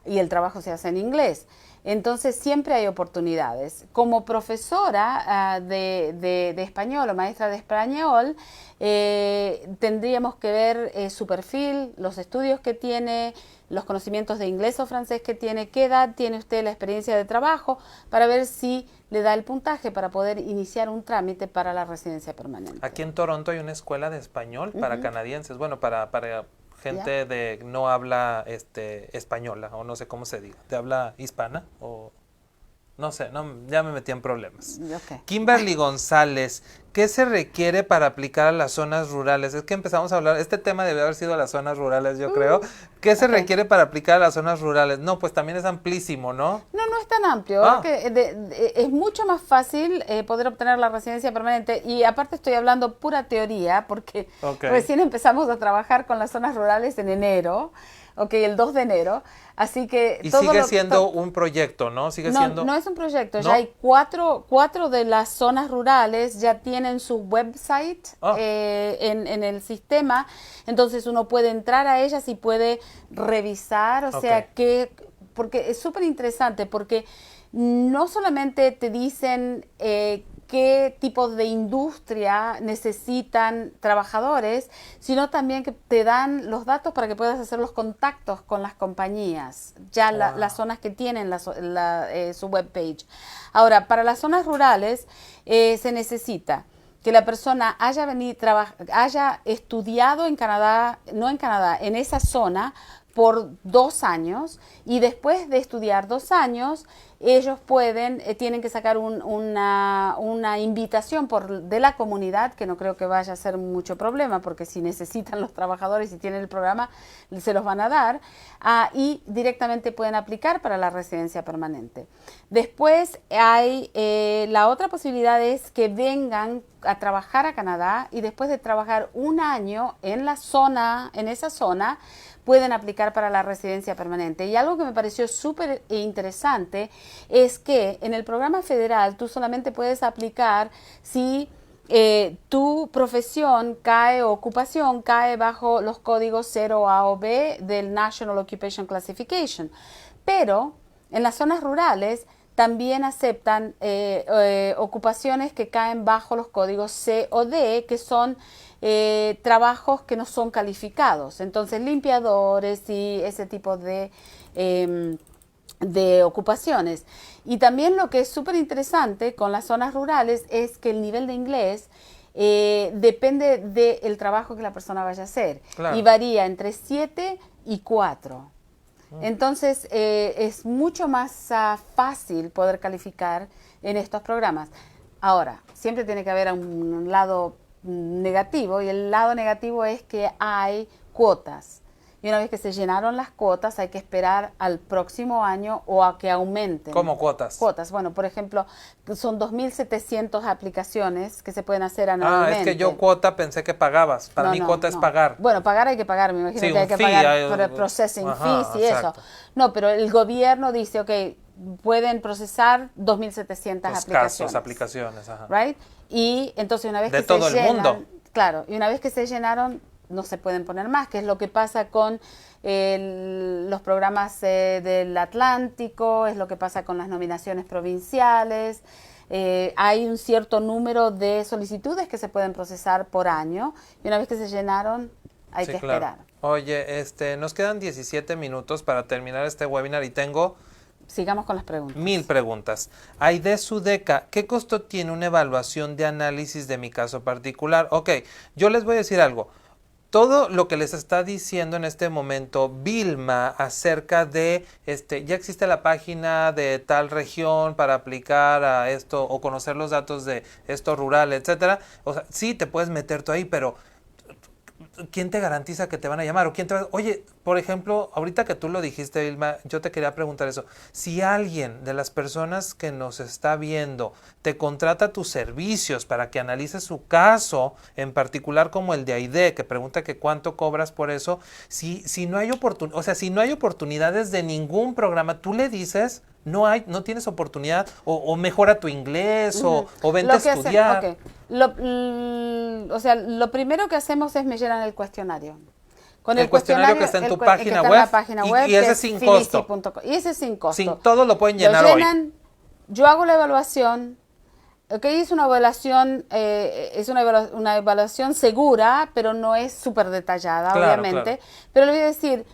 y el trabajo se hace en inglés. Entonces siempre hay oportunidades. Como profesora de español o maestra de español, tendríamos que ver su perfil, los estudios que tiene, los conocimientos de inglés o francés que tiene, qué edad tiene usted, la experiencia de trabajo, para ver si le da el puntaje para poder iniciar un trámite para la residencia permanente. Aquí en Toronto hay una escuela de español para canadienses, bueno, para gente de no habla española, o no sé cómo se diga, de habla hispana, o no sé, ya me metí en problemas. Kimberly González, ¿qué se requiere para aplicar a las zonas rurales? Es que empezamos a hablar, este tema debe haber sido a las zonas rurales, yo creo. ¿Qué se requiere para aplicar a las zonas rurales? No, pues también es amplísimo, ¿no? No es tan amplio, es mucho más fácil poder obtener la residencia permanente, y aparte estoy hablando pura teoría, porque recién empezamos a trabajar con las zonas rurales en enero, el 2 de enero, así que... Y sigue siendo un proyecto, ¿no? No es un proyecto, ya hay cuatro de las zonas rurales, ya tienen su website en el sistema, entonces uno puede entrar a ellas y puede revisar, porque es súper interesante, porque no solamente te dicen qué tipo de industria necesitan trabajadores, sino también que te dan los datos para que puedas hacer los contactos con las compañías, las zonas que tienen su webpage. Ahora, para las zonas rurales se necesita que la persona haya estudiado en Canadá, en esa zona por 2 años, y después de estudiar 2 años, ellos tienen que sacar una invitación de la comunidad, que no creo que vaya a ser mucho problema, porque si necesitan los trabajadores y tienen el programa, se los van a dar, y directamente pueden aplicar para la residencia permanente. Después hay la otra posibilidad es que vengan a trabajar a Canadá, y después de trabajar 1 año en esa zona, pueden aplicar para la residencia permanente. Y algo que me pareció súper interesante es que en el programa federal tú solamente puedes aplicar si tu profesión o ocupación cae bajo los códigos 0A o B del National Occupation Classification. Pero en las zonas rurales también aceptan ocupaciones que caen bajo los códigos C o D, que son trabajos que no son calificados. Entonces, limpiadores y ese tipo de ocupaciones. Y también lo que es súper interesante con las zonas rurales es que el nivel de inglés depende del trabajo que la persona vaya a hacer. Y varía entre 7 y 4. Entonces, es mucho más fácil poder calificar en estos programas. Ahora, siempre tiene que haber un lado negativo, y el lado negativo es que hay cuotas. y una vez que se llenaron las cuotas hay que esperar al próximo año o a que aumenten. ¿Cómo cuotas? Cuotas, bueno, por ejemplo, son 2.700 aplicaciones que se pueden hacer anualmente. Ah, es que yo cuota pensé que pagabas, para mí cuota es pagar. Bueno, pagar hay que pagar, me imagino Sí, que hay que fee, pagar por el processing fees y exacto. eso. No, pero el gobierno dice, ok, pueden procesar 2.700 Casos, aplicaciones. aplicaciones, ajá. Right? Y entonces una vez De que todo se el llenan, mundo. claro, y una vez que se llenaron, no se pueden poner más, que es lo que pasa con los programas del Atlántico, es lo que pasa con las nominaciones provinciales. Hay un cierto número de solicitudes que se pueden procesar por año, y una vez que se llenaron, hay que esperar. Oye, nos quedan 17 minutos para terminar este webinar y tengo... Sigamos con las preguntas. 1000 preguntas. Aide Sudeca, ¿qué costo tiene una evaluación de análisis de mi caso particular? Ok, yo les voy a decir algo. Todo lo que les está diciendo en este momento Vilma acerca de, ya existe la página de tal región para aplicar a esto o conocer los datos de esto rural, etcétera. O sea, sí te puedes meter tú ahí, pero ¿quién te garantiza que te van a llamar? ¿O quién te va... Oye, por ejemplo, ahorita que tú lo dijiste, Vilma, yo te quería preguntar eso. Si alguien de las personas que nos está viendo te contrata tus servicios para que analices su caso, en particular como el de Aide, que pregunta que cuánto cobras por eso, si no hay o sea, si no hay oportunidades de ningún programa, tú le dices... No tienes oportunidad, o mejora tu inglés, o vente a estudiar. O sea, lo primero que hacemos es me llenan el cuestionario. Con el cuestionario que está en tu página web, y ese es sin costo. Y ese es sin costo. Sin todo lo pueden llenar hoy. Yo hago la evaluación. Es una evaluación, una evaluación segura, pero no es súper detallada, claro, obviamente. Claro. Pero le voy a decir...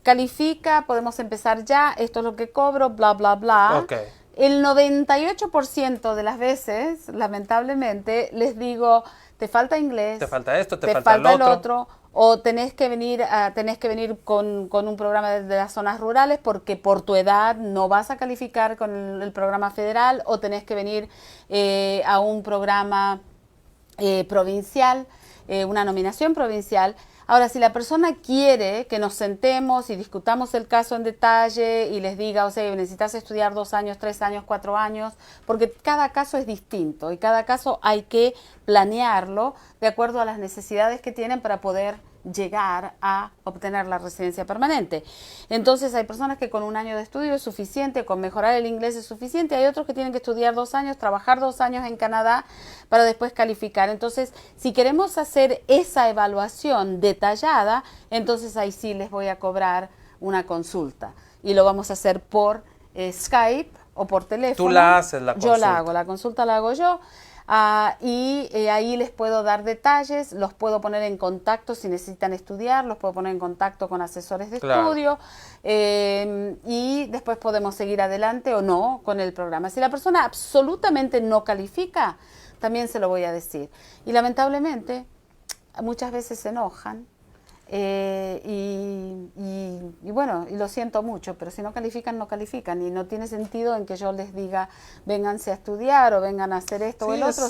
Califica, podemos empezar ya, esto es lo que cobro, bla, bla, bla. Okay. El 98% de las veces, lamentablemente, les digo, te falta inglés. Te falta esto, te falta el otro. O tenés que venir con un programa de las zonas rurales porque por tu edad no vas a calificar con el programa federal, o tenés que venir a un programa provincial, una nominación provincial. Ahora, si la persona quiere que nos sentemos y discutamos el caso en detalle y les diga, o sea, necesitas estudiar 2 años, 3 años, 4 años, porque cada caso es distinto y cada caso hay que planearlo de acuerdo a las necesidades que tienen para poder llegar a obtener la residencia permanente. Entonces hay personas que con 1 año de estudio es suficiente, con mejorar el inglés es suficiente, hay otros que tienen que estudiar 2 años, trabajar 2 años en Canadá para después calificar. Entonces, si queremos hacer esa evaluación detallada, entonces ahí sí les voy a cobrar una consulta y lo vamos a hacer por Skype o por teléfono. Tú la haces, la consulta. Yo la hago, la consulta la hago yo. Y ahí les puedo dar detalles, los puedo poner en contacto si necesitan estudiar, los puedo poner en contacto con asesores de estudio, y después podemos seguir adelante o no con el programa. Si la persona absolutamente no califica, también se lo voy a decir. Y lamentablemente muchas veces se enojan. Y bueno, y lo siento mucho, pero si no califican, no califican, y no tiene sentido en que yo les diga vénganse a estudiar o vengan a hacer esto o el otro,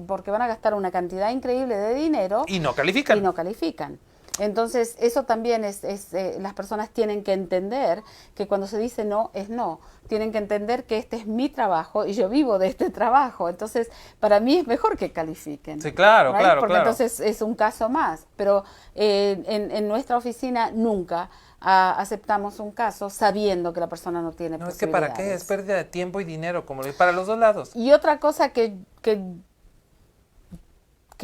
porque van a gastar una cantidad increíble de dinero y no califican. Entonces, eso también las personas tienen que entender que cuando se dice no, es no. Tienen que entender que este es mi trabajo y yo vivo de este trabajo. Entonces, para mí es mejor que califiquen. Sí, claro, ¿right? claro. Porque entonces es un caso más. Pero en nuestra oficina nunca aceptamos un caso sabiendo que la persona no tiene posibilidades. Es que ¿para qué? Es pérdida de tiempo y dinero, como para los dos lados. Y otra cosa que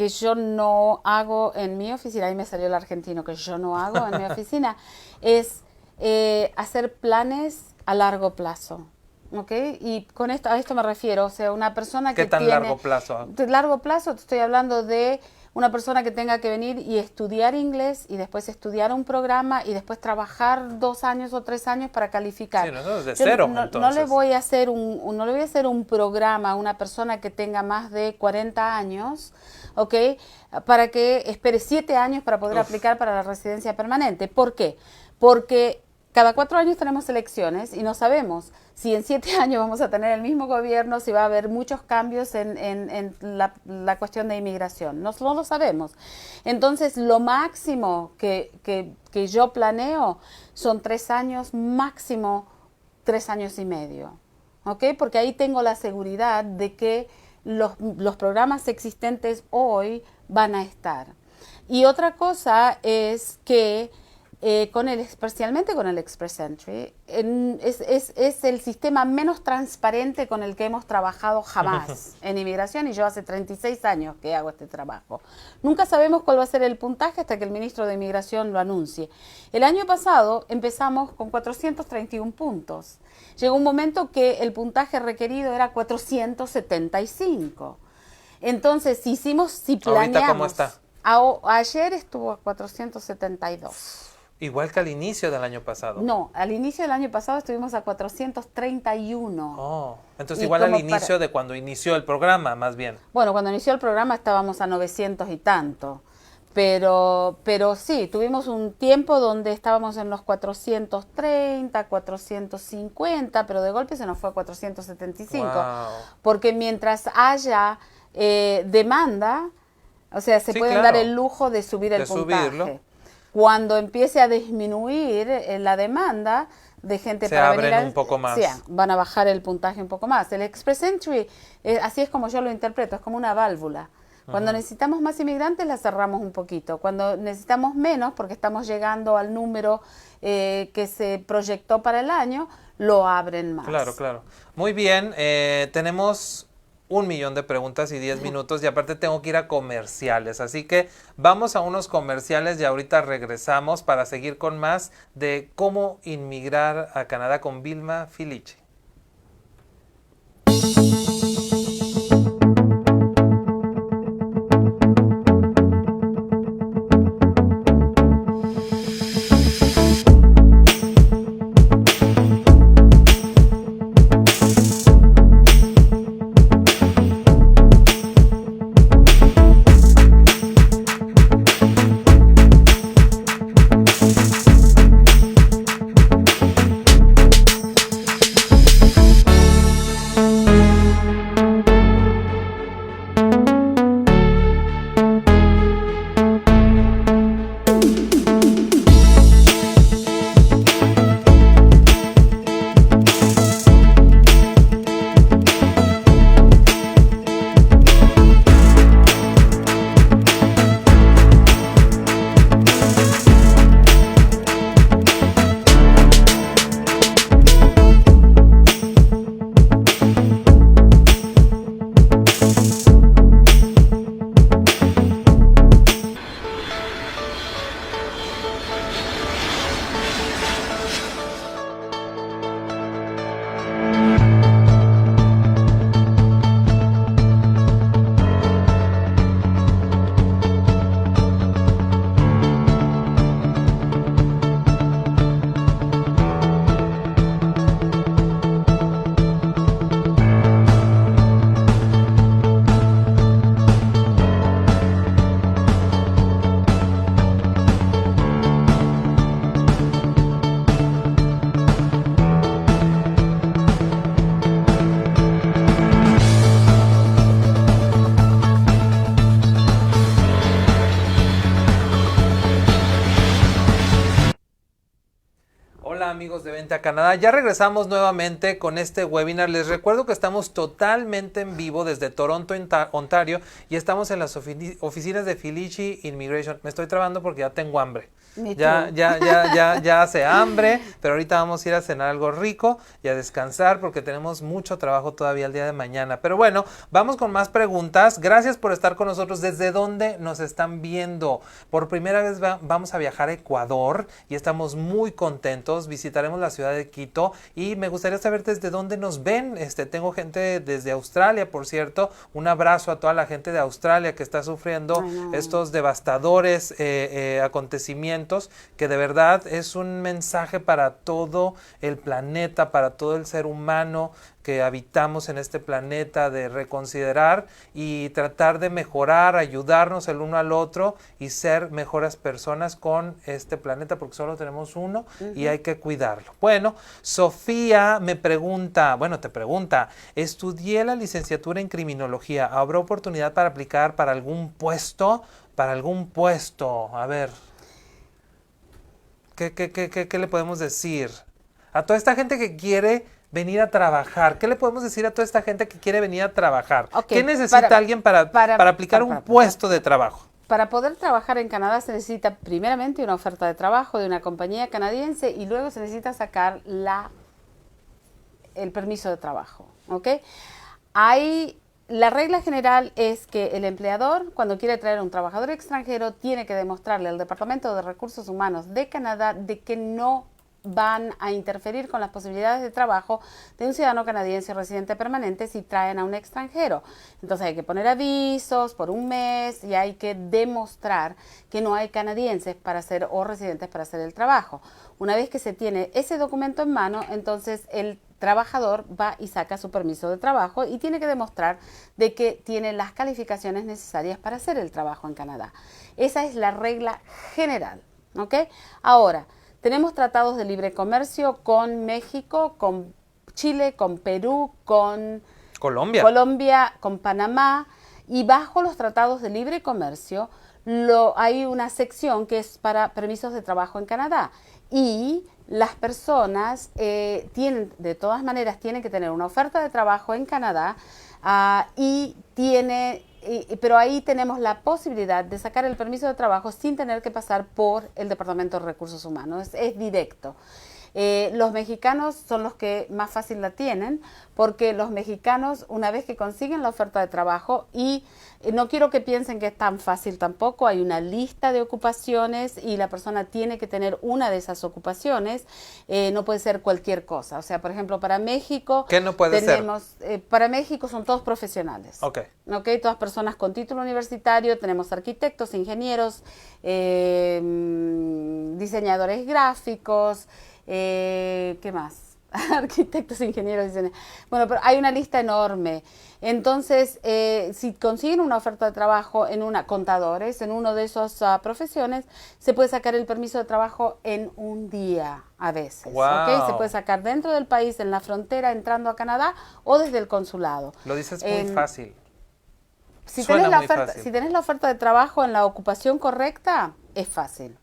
yo no hago en mi oficina, ahí me salió el argentino, que yo no hago en mi oficina, es hacer planes a largo plazo, ¿ok? Y a esto me refiero, o sea, una persona que ¿Qué tan largo plazo? Largo plazo, te estoy hablando de una persona que tenga que venir y estudiar inglés y después estudiar un programa y después trabajar 2 años o 3 años para calificar. Sí, no, es de cero, no le voy a hacer un programa a una persona que tenga más de 40 años, ¿ok? Para que espere 7 años para poder aplicar para la residencia permanente. ¿Por qué? Porque cada 4 años tenemos elecciones y no sabemos si en 7 años vamos a tener el mismo gobierno, si va a haber muchos cambios en la cuestión de inmigración. No lo sabemos. Entonces, lo máximo que yo planeo son 3 años, máximo 3 años y medio. ¿Ok? Porque ahí tengo la seguridad de que los programas existentes hoy van a estar. Y otra cosa es que especialmente con el Express Entry, es el sistema menos transparente con el que hemos trabajado jamás en inmigración, y yo hace 36 años que hago este trabajo. Nunca sabemos cuál va a ser el puntaje hasta que el ministro de Inmigración lo anuncie. El año pasado empezamos con 431 puntos. Llegó un momento que el puntaje requerido era 475. Entonces, si planeamos... ¿Ahorita cómo está? Ayer estuvo a 472. Igual que al inicio del año pasado. No, al inicio del año pasado estuvimos a 431. Oh, entonces igual al inicio de cuando inició el programa, más bien. Bueno, cuando inició el programa estábamos a 900 y tanto. Pero sí, tuvimos un tiempo donde estábamos en los 430, 450, pero de golpe se nos fue a 475. Wow. Porque mientras haya demanda, o sea, se pueden dar el lujo de subir el puntaje. Subirlo. Cuando empiece a disminuir la demanda de gente se para abren venir, un poco más. Sí, van a bajar el puntaje un poco más. El Express Entry, así es como yo lo interpreto, es como una válvula. Cuando necesitamos más inmigrantes, la cerramos un poquito. Cuando necesitamos menos, porque estamos llegando al número que se proyectó para el año, lo abren más. Claro, claro. Muy bien, tenemos 1,000,000 de preguntas y 10 minutos, y aparte tengo que ir a comerciales, así que vamos a unos comerciales y ahorita regresamos para seguir con más de cómo inmigrar a Canadá con Vilma Filici. Amigos de Vente a Canadá, ya regresamos nuevamente con este webinar. Les recuerdo que estamos totalmente en vivo desde Toronto, Ontario, y estamos en las oficinas de Filici Immigration. Me estoy trabando porque ya tengo hambre. Ya hace hambre, pero ahorita vamos a ir a cenar algo rico y a descansar porque tenemos mucho trabajo todavía el día de mañana. Pero bueno, vamos con más preguntas. Gracias por estar con nosotros. ¿Desde dónde nos están viendo? Por primera vez vamos a viajar a Ecuador y estamos muy contentos. Visitaremos la ciudad de Quito y me gustaría saber desde dónde nos ven. Tengo gente desde Australia, por cierto. Un abrazo a toda la gente de Australia que está sufriendo estos devastadores acontecimientos, que de verdad es un mensaje para todo el planeta, para todo el ser humano, que habitamos en este planeta, de reconsiderar y tratar de mejorar, ayudarnos el uno al otro y ser mejores personas con este planeta, porque solo tenemos uno y hay que cuidarlo. Bueno, Sofía me pregunta, te pregunta, estudié la licenciatura en criminología, ¿habrá oportunidad para aplicar para algún puesto? Para algún puesto, a ver, ¿qué le podemos decir? A toda esta gente que quiere venir a trabajar, ¿qué le podemos decir a toda esta gente que quiere venir a trabajar? Okay, ¿Qué necesita alguien para aplicar un puesto de trabajo? Para poder trabajar en Canadá se necesita primeramente una oferta de trabajo de una compañía canadiense y luego se necesita sacar el permiso de trabajo, ¿ok? La regla general es que el empleador, cuando quiere traer a un trabajador extranjero, tiene que demostrarle al Departamento de Recursos Humanos de Canadá de que no van a interferir con las posibilidades de trabajo de un ciudadano canadiense residente permanente si traen a un extranjero. Entonces hay que poner avisos por un mes y hay que demostrar que no hay canadienses para hacer o residentes para hacer el trabajo. Una vez que se tiene ese documento en mano, entonces el trabajador va y saca su permiso de trabajo y tiene que demostrar de que tiene las calificaciones necesarias para hacer el trabajo en Canadá. Esa es la regla general, ¿ok? Ahora, tenemos tratados de libre comercio con México, con Chile, con Perú, con Colombia, con Panamá, y bajo los tratados de libre comercio hay una sección que es para permisos de trabajo en Canadá. Y las personas de todas maneras tienen que tener una oferta de trabajo en Canadá pero ahí tenemos la posibilidad de sacar el permiso de trabajo sin tener que pasar por el Departamento de Recursos Humanos, es directo. Los mexicanos son los que más fácil la tienen, porque los mexicanos, una vez que consiguen la oferta de trabajo, y no quiero que piensen que es tan fácil tampoco, hay una lista de ocupaciones y la persona tiene que tener una de esas ocupaciones, no puede ser cualquier cosa. O sea, por ejemplo, para México, ¿qué no puede ser? Para México son todos profesionales. Okay. Todas personas con título universitario, tenemos arquitectos, ingenieros, diseñadores gráficos, ¿qué más? Arquitectos, ingenieros, diseñadores. Bueno, pero hay una lista enorme. Entonces, si consiguen una oferta de trabajo contadores, en una de esas profesiones, se puede sacar el permiso de trabajo en un día a veces. Wow. ¿Okay? Se puede sacar dentro del país, en la frontera, entrando a Canadá o desde el consulado. Lo dices muy fácil. Si tenés la oferta de trabajo en la ocupación correcta, es fácil.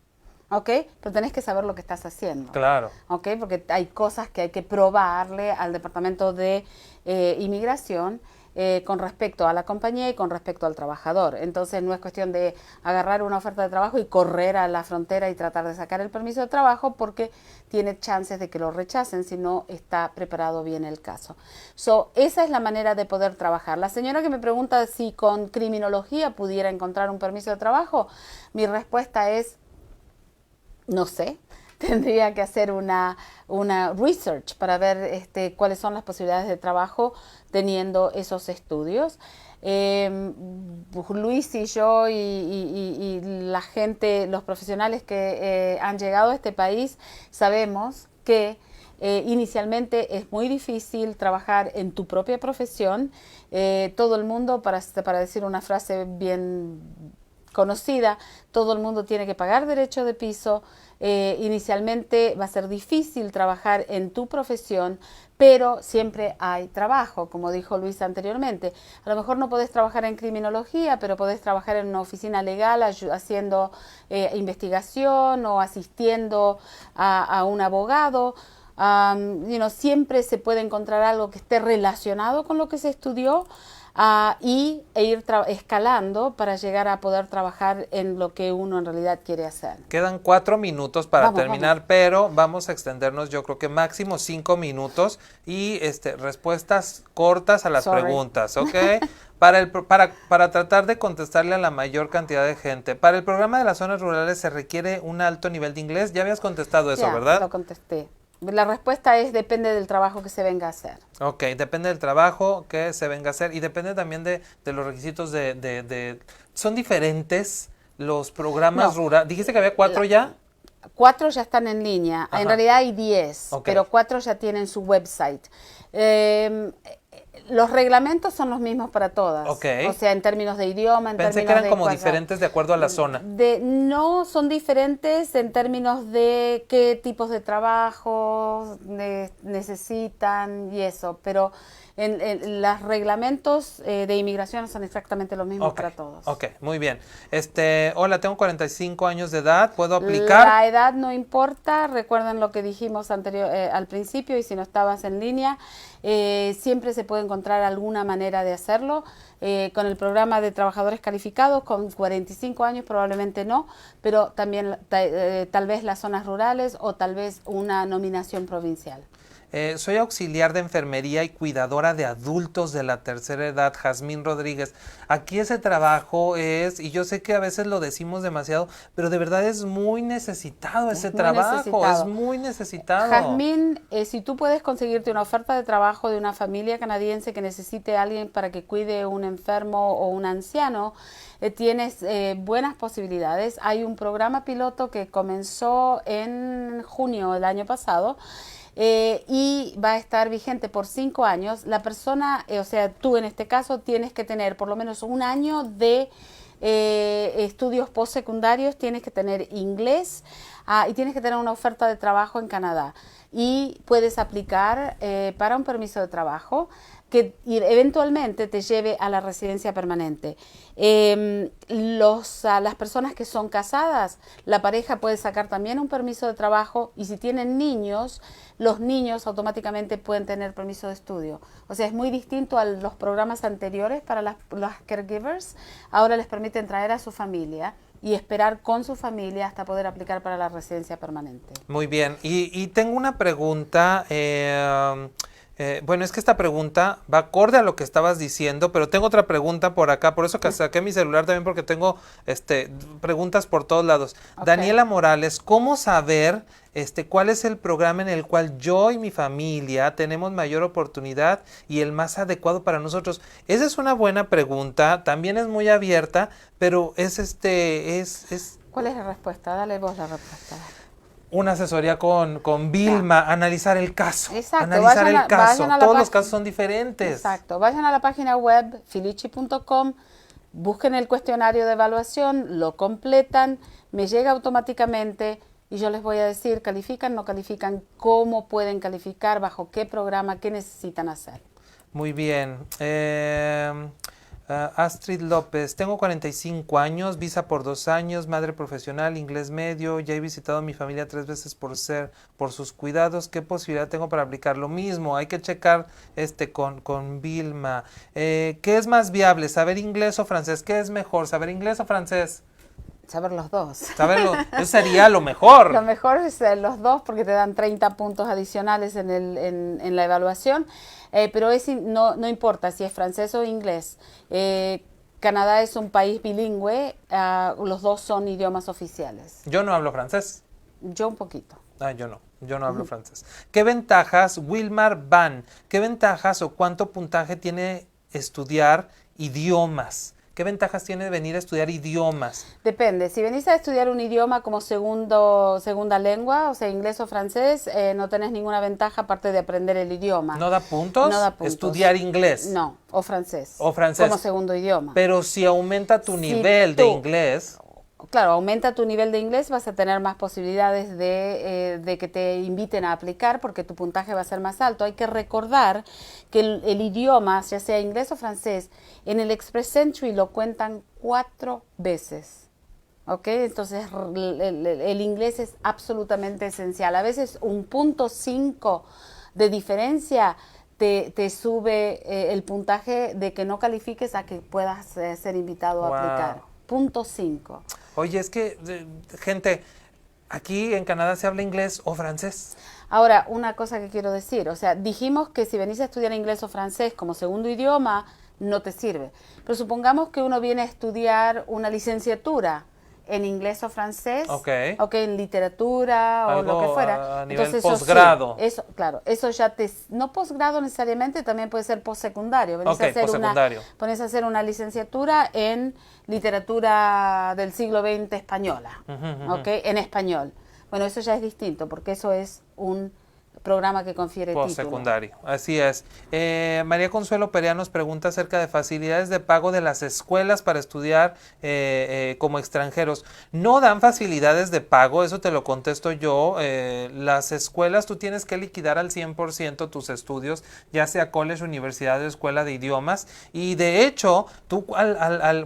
¿Ok? Pero tenés que saber lo que estás haciendo. Claro. ¿Ok? Porque hay cosas que hay que probarle al Departamento de Inmigración con respecto a la compañía y con respecto al trabajador. Entonces no es cuestión de agarrar una oferta de trabajo y correr a la frontera y tratar de sacar el permiso de trabajo, porque tiene chances de que lo rechacen si no está preparado bien el caso. Esa es la manera de poder trabajar. La señora que me pregunta si con criminología pudiera encontrar un permiso de trabajo, mi respuesta es: no sé, tendría que hacer una research para ver cuáles son las posibilidades de trabajo teniendo esos estudios. Luis y yo y la gente, los profesionales que han llegado a este país, sabemos que inicialmente es muy difícil trabajar en tu propia profesión. Todo el mundo, para decir una frase bien conocida, todo el mundo tiene que pagar derecho de piso. Inicialmente va a ser difícil trabajar en tu profesión, pero siempre hay trabajo, como dijo Luis anteriormente. A lo mejor no podés trabajar en criminología, pero podés trabajar en una oficina legal haciendo investigación o asistiendo a un abogado. Siempre se puede encontrar algo que esté relacionado con lo que se estudió. E ir escalando para llegar a poder trabajar en lo que uno en realidad quiere hacer. Quedan 4 minutos para terminar, pero vamos a extendernos, yo creo que máximo 5 minutos y respuestas cortas a las preguntas, ¿ok? Para tratar de contestarle a la mayor cantidad de gente. Para el programa de las zonas rurales se requiere un alto nivel de inglés. Ya habías contestado eso, ¿verdad? Lo contesté. La respuesta es: depende del trabajo que se venga a hacer. Ok, depende del trabajo que se venga a hacer y depende también de los requisitos ¿Son diferentes los programas rurales? ¿Dijiste que había 4 ya? 4 ya están en línea. Ajá. En realidad hay 10, pero 4 ya tienen su website. Los reglamentos son los mismos para todas. Okay. O sea, en términos de idioma, en Pensé términos que eran de como diferentes de acuerdo a la zona. No, son diferentes en términos de qué tipos de trabajo necesitan y eso, pero los reglamentos de inmigración son exactamente los mismos para todos. Ok, muy bien. Hola, tengo 45 años de edad, ¿puedo aplicar? La edad no importa, recuerden lo que dijimos al principio, y si no estabas en línea, siempre se puede encontrar alguna manera de hacerlo. Con el programa de trabajadores calificados, con 45 años probablemente no, pero también tal vez las zonas rurales o tal vez una nominación provincial. Soy auxiliar de enfermería y cuidadora de adultos de la tercera edad, Jazmín Rodríguez. Aquí ese trabajo es, y yo sé que a veces lo decimos demasiado, pero de verdad es muy necesitado ese trabajo, es muy necesitado. Jazmín, si tú puedes conseguirte una oferta de trabajo de una familia canadiense que necesite a alguien para que cuide un enfermo o un anciano, tienes buenas posibilidades. Hay un programa piloto que comenzó en junio del año pasado, y va a estar vigente por 5 años. La persona, o sea, tú en este caso tienes que tener por lo menos un año de estudios postsecundarios, tienes que tener inglés y tienes que tener una oferta de trabajo en Canadá. Y puedes aplicar para un permiso de trabajo que eventualmente te lleve a la residencia permanente. Las personas que son casadas, la pareja puede sacar también un permiso de trabajo, y si tienen niños, los niños automáticamente pueden tener permiso de estudio. O sea, es muy distinto a los programas anteriores para las caregivers. Ahora les permiten traer a su familia y esperar con su familia hasta poder aplicar para la residencia permanente. Muy bien, y tengo una pregunta. Bueno, es que esta pregunta va acorde a lo que estabas diciendo, pero tengo otra pregunta por acá, por eso que saqué mi celular también, porque tengo preguntas por todos lados. Okay. Daniela Morales, ¿cómo saber cuál es el programa en el cual yo y mi familia tenemos mayor oportunidad y el más adecuado para nosotros? Esa es una buena pregunta, también es muy abierta, pero es ¿Cuál es la respuesta? Dale vos la respuesta. Una asesoría con Vilma, analizar el caso. Exacto. Analizar el caso. Todos los casos son diferentes. Exacto. Vayan a la página web filichi.com, busquen el cuestionario de evaluación, lo completan, me llega automáticamente y yo les voy a decir, califican, no califican, cómo pueden calificar, bajo qué programa, qué necesitan hacer. Muy bien. Astrid López, tengo 45 años, visa por 2 años, madre profesional, inglés medio, ya he visitado a mi familia 3 veces por sus cuidados. ¿Qué posibilidad tengo para aplicar? Lo mismo, hay que checar con Vilma. ¿Qué es más viable, saber inglés o francés? ¿Qué es mejor, saber inglés o francés? Saber los dos. Saberlo, eso sería lo mejor. Lo mejor es los dos, porque te dan 30 puntos adicionales en la evaluación, pero no importa si es francés o inglés. Canadá es un país bilingüe, los dos son idiomas oficiales. Yo no hablo francés. Yo un poquito. Yo no hablo francés. ¿Qué ventajas, Wilmar Van, qué ventajas o cuánto puntaje tiene estudiar idiomas? ¿Qué ventajas tiene venir a estudiar idiomas? Depende. Si venís a estudiar un idioma como segunda lengua, o sea, inglés o francés, no tenés ninguna ventaja aparte de aprender el idioma. ¿No da puntos? No da puntos. ¿Estudiar inglés? No, o francés. O francés. Como segundo idioma. Pero si aumenta tu nivel de inglés... Claro, aumenta tu nivel de inglés, vas a tener más posibilidades de que te inviten a aplicar, porque tu puntaje va a ser más alto. Hay que recordar que el idioma, ya sea inglés o francés, en el Express Entry lo cuentan 4 veces. ¿Ok? Entonces el inglés es absolutamente esencial. A veces un 0.5 de diferencia te sube el puntaje de que no califiques a que puedas ser invitado a aplicar. 0.5. Oye, es que, gente, aquí en Canadá se habla inglés o francés. Ahora, una cosa que quiero decir, o sea, dijimos que si venís a estudiar inglés o francés como segundo idioma, no te sirve. Pero supongamos que uno viene a estudiar una licenciatura en inglés o francés, en literatura o lo que fuera. A nivel posgrado. Sí, eso ya no posgrado necesariamente, también puede ser postsecundario. Pones a hacer una licenciatura en literatura del siglo XX española, en español. Bueno, eso ya es distinto, porque eso es un programa que confiere título. Postsecundario, así es. María Consuelo Perea nos pregunta acerca de facilidades de pago de las escuelas para estudiar como extranjeros. No dan facilidades de pago, eso te lo contesto yo. Las escuelas, tú tienes que liquidar al 100% tus estudios, ya sea college, universidad o escuela de idiomas. Y de hecho, tú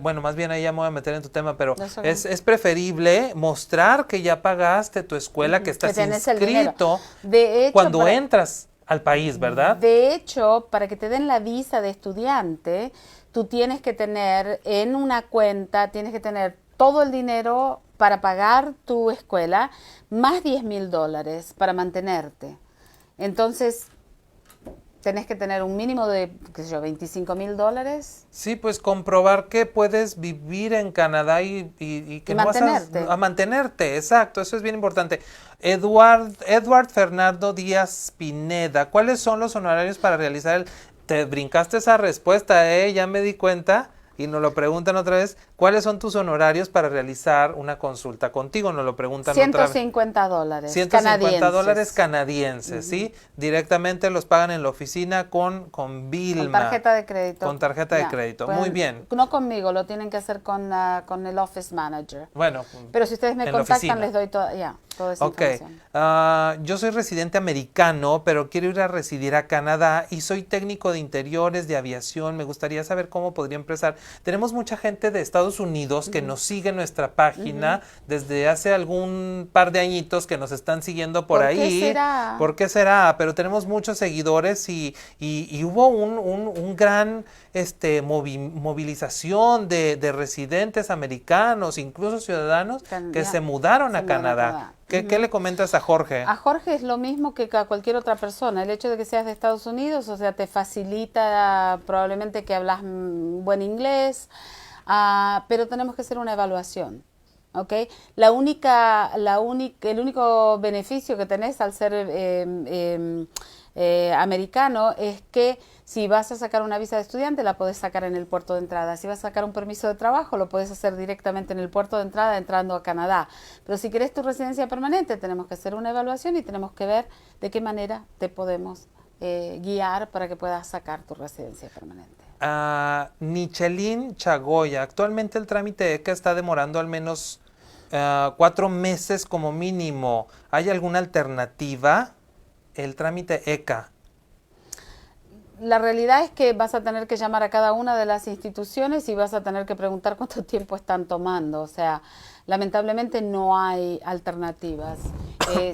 bueno, más bien ahí ya me voy a meter en tu tema, pero es preferible mostrar que ya pagaste tu escuela, que estás inscrito. De hecho, cuando entras al país, ¿verdad? De hecho, para que te den la visa de estudiante, tú tienes que tener en una cuenta, tienes que tener todo el dinero para pagar tu escuela, más $10,000 para mantenerte. Entonces, tenés que tener un mínimo de, qué sé yo, $25,000. Sí, pues comprobar que puedes vivir en Canadá y que no mantenerte. vas a mantenerte, exacto, eso es bien importante. Edward Fernando Díaz Pineda, ¿cuáles son los honorarios para realizar Te brincaste esa respuesta, ya me di cuenta. Y nos lo preguntan otra vez, ¿cuáles son tus honorarios para realizar una consulta contigo? Nos lo preguntan otra vez. $150 $150 canadienses, ¿sí? Directamente los pagan en la oficina con Vilma. Con tarjeta de crédito. Con tarjeta de crédito, muy bien. No conmigo, lo tienen que hacer con el Office Manager. Bueno. Pero si ustedes me contactan, les doy toda esa información. Yo soy residente americano, pero quiero ir a residir a Canadá y soy técnico de interiores, de aviación. Me gustaría saber cómo podría empezar. Tenemos mucha gente de Estados Unidos que nos sigue en nuestra página desde hace algún par de añitos que nos están siguiendo por ahí. ¿Qué será? ¿Por qué será? Pero tenemos muchos seguidores y hubo un gran movilización de residentes americanos, incluso ciudadanos, que se mudaron a Canadá. ¿Qué le comentas a Jorge? A Jorge es lo mismo que a cualquier otra persona. El hecho de que seas de Estados Unidos, o sea, te facilita probablemente que hablas buen inglés, pero tenemos que hacer una evaluación. ¿Okay? El único beneficio que tenés al ser americano es que si vas a sacar una visa de estudiante la podés sacar en el puerto de entrada, si vas a sacar un permiso de trabajo lo podés hacer directamente en el puerto de entrada entrando a Canadá, pero si querés tu residencia permanente tenemos que hacer una evaluación y tenemos que ver de qué manera te podemos guiar para que puedas sacar tu residencia permanente. Nichelín Chagoya, actualmente el trámite ECA está demorando al menos 4 meses como mínimo. ¿Hay alguna alternativa? El trámite ECA. La realidad es que vas a tener que llamar a cada una de las instituciones y vas a tener que preguntar cuánto tiempo están tomando. O sea, lamentablemente no hay alternativas.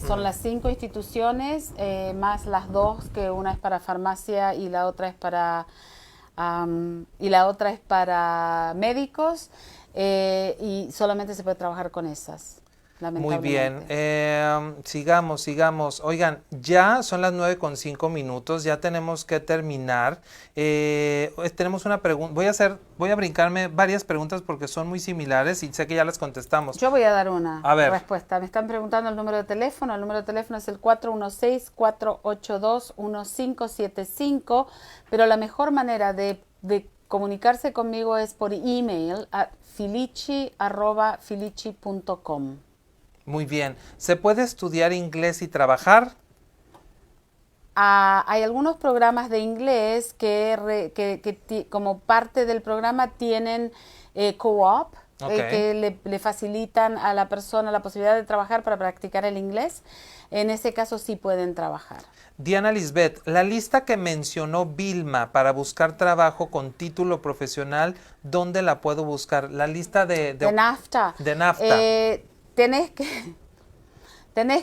Son las 5 instituciones, más las 2, que una es para farmacia y la otra es para médicos, y solamente se puede trabajar con esas. Muy bien, sigamos. Oigan, ya son las 9:05, ya tenemos que terminar. Tenemos una pregunta, voy a brincarme varias preguntas porque son muy similares y sé que ya las contestamos. Yo voy a dar una respuesta. Me están preguntando el número de teléfono. El número de teléfono es el 416-482-1575, pero la mejor manera de comunicarse conmigo es por email a filichi@filichi.com. Muy bien. ¿Se puede estudiar inglés y trabajar? Hay algunos programas de inglés que como parte del programa tienen co-op, que le facilitan a la persona la posibilidad de trabajar para practicar el inglés. En ese caso sí pueden trabajar. Diana Lisbeth, la lista que mencionó Vilma para buscar trabajo con título profesional, ¿dónde la puedo buscar? La lista de NAFTA. De NAFTA. Tenés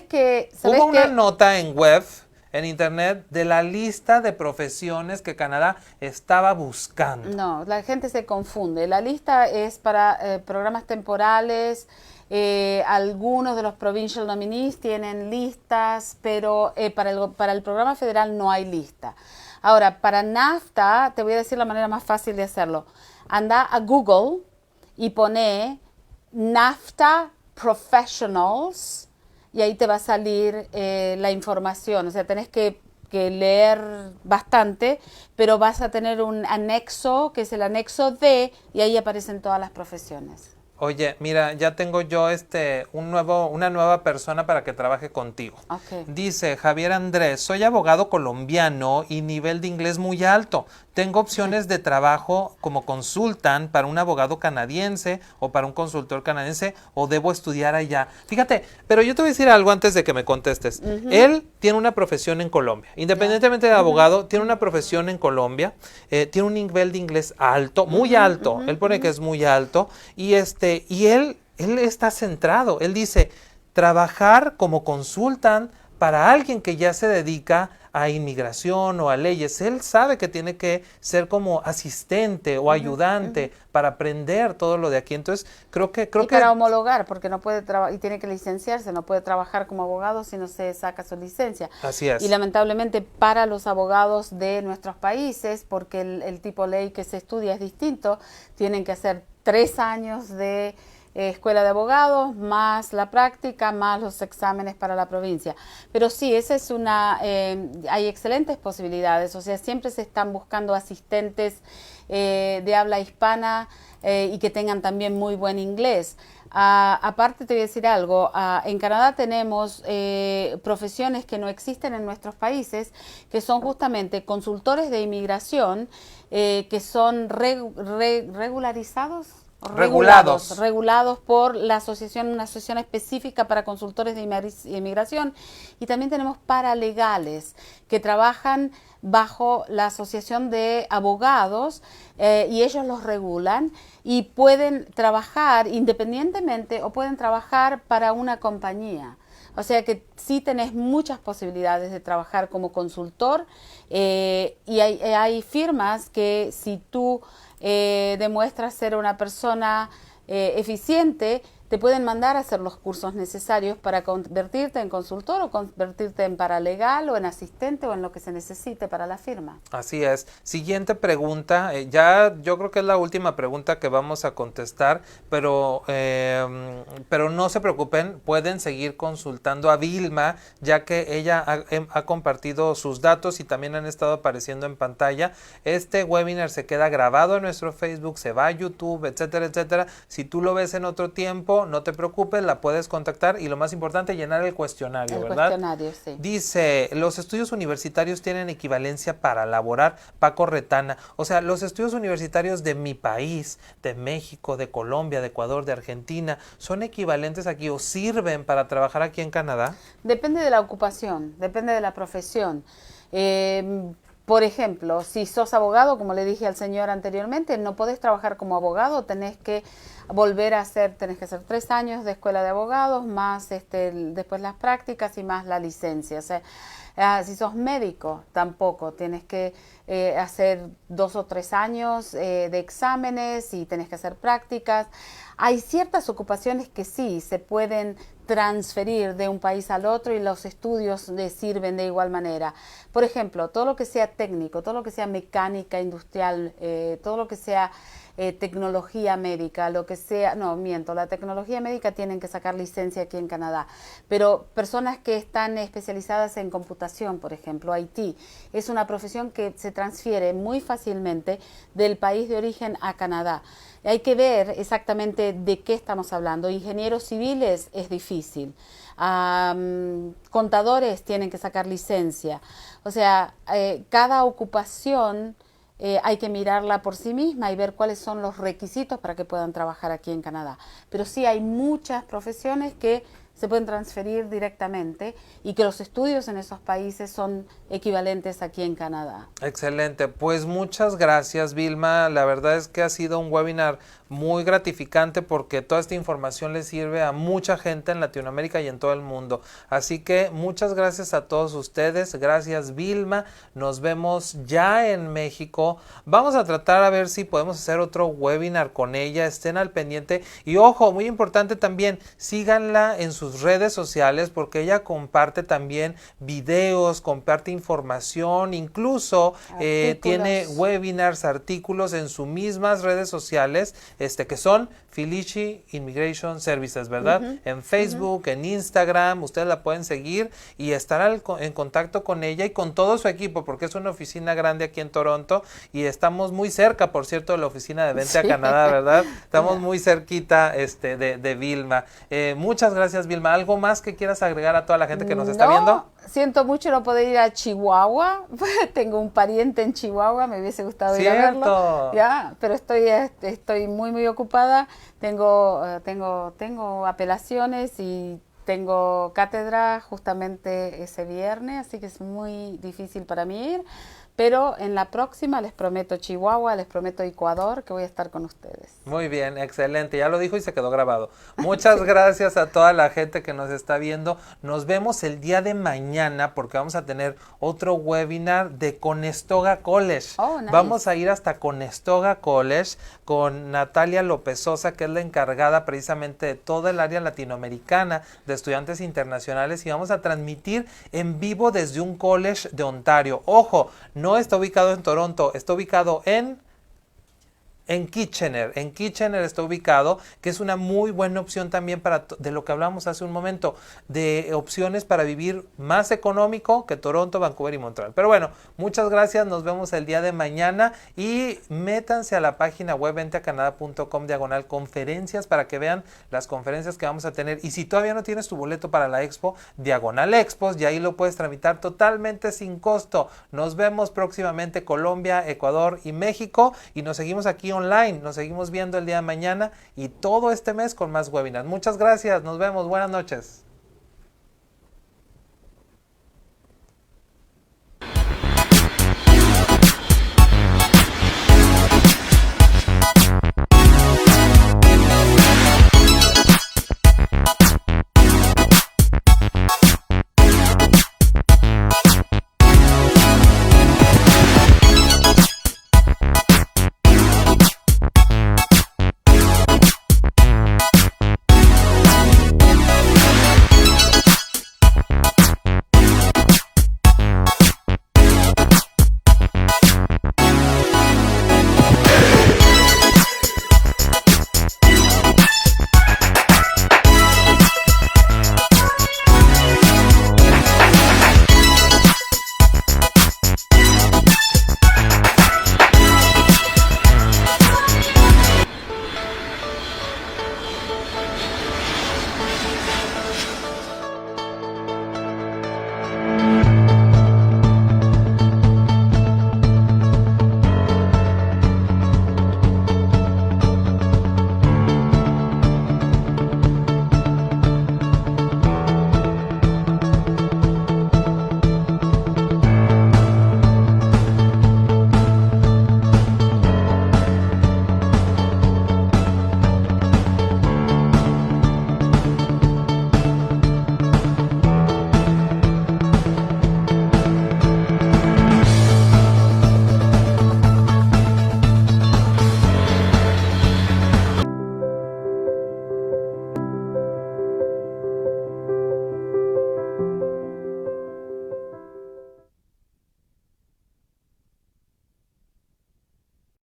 que Hubo una nota en web, en internet, de la lista de profesiones que Canadá estaba buscando. No, la gente se confunde. La lista es para programas temporales. Algunos de los provincial nominees tienen listas, pero para el programa federal no hay lista. Ahora, para NAFTA, te voy a decir la manera más fácil de hacerlo. Anda a Google y pone NAFTA Professionals y ahí te va a salir la información. O sea, tenés que leer bastante, pero vas a tener un anexo, que es el anexo D, y ahí aparecen todas las profesiones. Oye, mira, ya tengo yo una nueva persona para que trabaje contigo. Okay. Dice Javier Andrés, soy abogado colombiano y nivel de inglés muy alto. Tengo opciones de trabajo como consultan para un abogado canadiense o para un consultor canadiense o debo estudiar allá. Fíjate, pero yo te voy a decir algo antes de que me contestes. Él tiene una profesión en Colombia. Independientemente de abogado, tiene una profesión en Colombia. Tiene un nivel de inglés alto, muy alto. Él pone que es muy alto. Y él está centrado. Él dice, trabajar como consultan para alguien que ya se dedica a inmigración o a leyes. Él sabe que tiene que ser como asistente o ayudante para aprender todo lo de aquí. Entonces, creo que para homologar, porque no puede y tiene que licenciarse, no puede trabajar como abogado si no se saca su licencia. Así es. Y lamentablemente para los abogados de nuestros países, porque el tipo de ley que se estudia es distinto, tienen que hacer 3 años de escuela de abogados, más la práctica, más los exámenes para la provincia. Pero sí, esa es hay excelentes posibilidades, o sea, siempre se están buscando asistentes de habla hispana y que tengan también muy buen inglés. Aparte te voy a decir algo, en Canadá tenemos profesiones que no existen en nuestros países, que son justamente consultores de inmigración, que son regulados por la asociación, una asociación específica para consultores de inmigración, y también tenemos paralegales que trabajan bajo la asociación de abogados y ellos los regulan y pueden trabajar independientemente o pueden trabajar para una compañía. O sea que sí tenés muchas posibilidades de trabajar como consultor y hay firmas que si tú demuestras ser una persona eficiente, te pueden mandar a hacer los cursos necesarios para convertirte en consultor o convertirte en paralegal o en asistente o en lo que se necesite para la firma. Así es. Siguiente pregunta, yo creo que es la última pregunta que vamos a contestar, pero no se preocupen, pueden seguir consultando a Vilma, ya que ella ha compartido sus datos y también han estado apareciendo en pantalla. Este webinar se queda grabado en nuestro Facebook, se va a YouTube, etcétera, etcétera. Si tú lo ves en otro tiempo, no te preocupes, la puedes contactar y lo más importante, llenar el cuestionario, ¿verdad? El cuestionario, sí. Dice, los estudios universitarios tienen equivalencia para laborar, Paco Retana. O sea, los estudios universitarios de mi país, de México, de Colombia, de Ecuador, de Argentina, ¿son equivalentes aquí o sirven para trabajar aquí en Canadá? Depende de la ocupación, depende de la profesión. Por ejemplo, si sos abogado, como le dije al señor anteriormente, no podés trabajar como abogado, tenés que hacer 3 años de escuela de abogados, más después las prácticas y más la licencia. O sea, si sos médico, tampoco, tienes que hacer 2 o 3 años de exámenes y tenés que hacer prácticas. Hay ciertas ocupaciones que sí se pueden transferir de un país al otro y los estudios les sirven de igual manera. Por ejemplo, todo lo que sea técnico, todo lo que sea mecánica industrial, todo lo que sea tecnología médica, la tecnología médica tienen que sacar licencia aquí en Canadá, pero personas que están especializadas en computación, por ejemplo, IT, es una profesión que se transfiere muy fácilmente del país de origen a Canadá. Hay que ver exactamente de qué estamos hablando. Ingenieros civiles es difícil. Contadores tienen que sacar licencia. O sea, cada ocupación hay que mirarla por sí misma y ver cuáles son los requisitos para que puedan trabajar aquí en Canadá. Pero sí hay muchas profesiones que se pueden transferir directamente y que los estudios en esos países son equivalentes aquí en Canadá. Excelente, pues muchas gracias Vilma, la verdad es que ha sido un webinar muy gratificante porque toda esta información le sirve a mucha gente en Latinoamérica y en todo el mundo, así que muchas gracias a todos ustedes, gracias Vilma, nos vemos ya en México, vamos a tratar a ver si podemos hacer otro webinar con ella, estén al pendiente y ojo, muy importante también, síganla en sus sus redes sociales porque ella comparte también videos, comparte información, incluso tiene webinars, artículos en sus mismas redes sociales, que son Felici Immigration Services, ¿verdad? En Facebook, en Instagram, ustedes la pueden seguir y estar en contacto con ella y con todo su equipo, porque es una oficina grande aquí en Toronto y estamos muy cerca, por cierto, de la oficina de Vente a Canadá, ¿verdad? Estamos muy cerquita de Vilma. Muchas gracias, Vilma. ¿Algo más que quieras agregar a toda la gente que nos está viendo? Siento mucho no poder ir a Chihuahua. Tengo un pariente en Chihuahua, me hubiese gustado ir a verlo. Ya, pero estoy muy ocupada. Tengo apelaciones y tengo cátedra justamente ese viernes, así que es muy difícil para mí ir. Pero en la próxima les prometo Chihuahua, les prometo Ecuador, que voy a estar con ustedes. Muy bien, excelente. Ya lo dijo y se quedó grabado. Muchas gracias a toda la gente que nos está viendo. Nos vemos el día de mañana porque vamos a tener otro webinar de Conestoga College. Oh, nice. Vamos a ir hasta Conestoga College con Natalia López Sosa, que es la encargada precisamente de toda el área latinoamericana de estudiantes internacionales, y vamos a transmitir en vivo desde un college de Ontario. Ojo, no está ubicado en Toronto, está ubicado en Kitchener. En Kitchener está ubicado, que es una muy buena opción también de lo que hablamos hace un momento, de opciones para vivir más económico que Toronto, Vancouver y Montreal. Pero bueno, muchas gracias, nos vemos el día de mañana y métanse a la página web venteacanada.com/conferencias para que vean las conferencias que vamos a tener. Y si todavía no tienes tu boleto para la expo, /expos, y ahí lo puedes tramitar totalmente sin costo. Nos vemos próximamente Colombia, Ecuador y México, y nos seguimos aquí online, nos seguimos viendo el día de mañana y todo este mes con más webinars. Muchas gracias, nos vemos, buenas noches.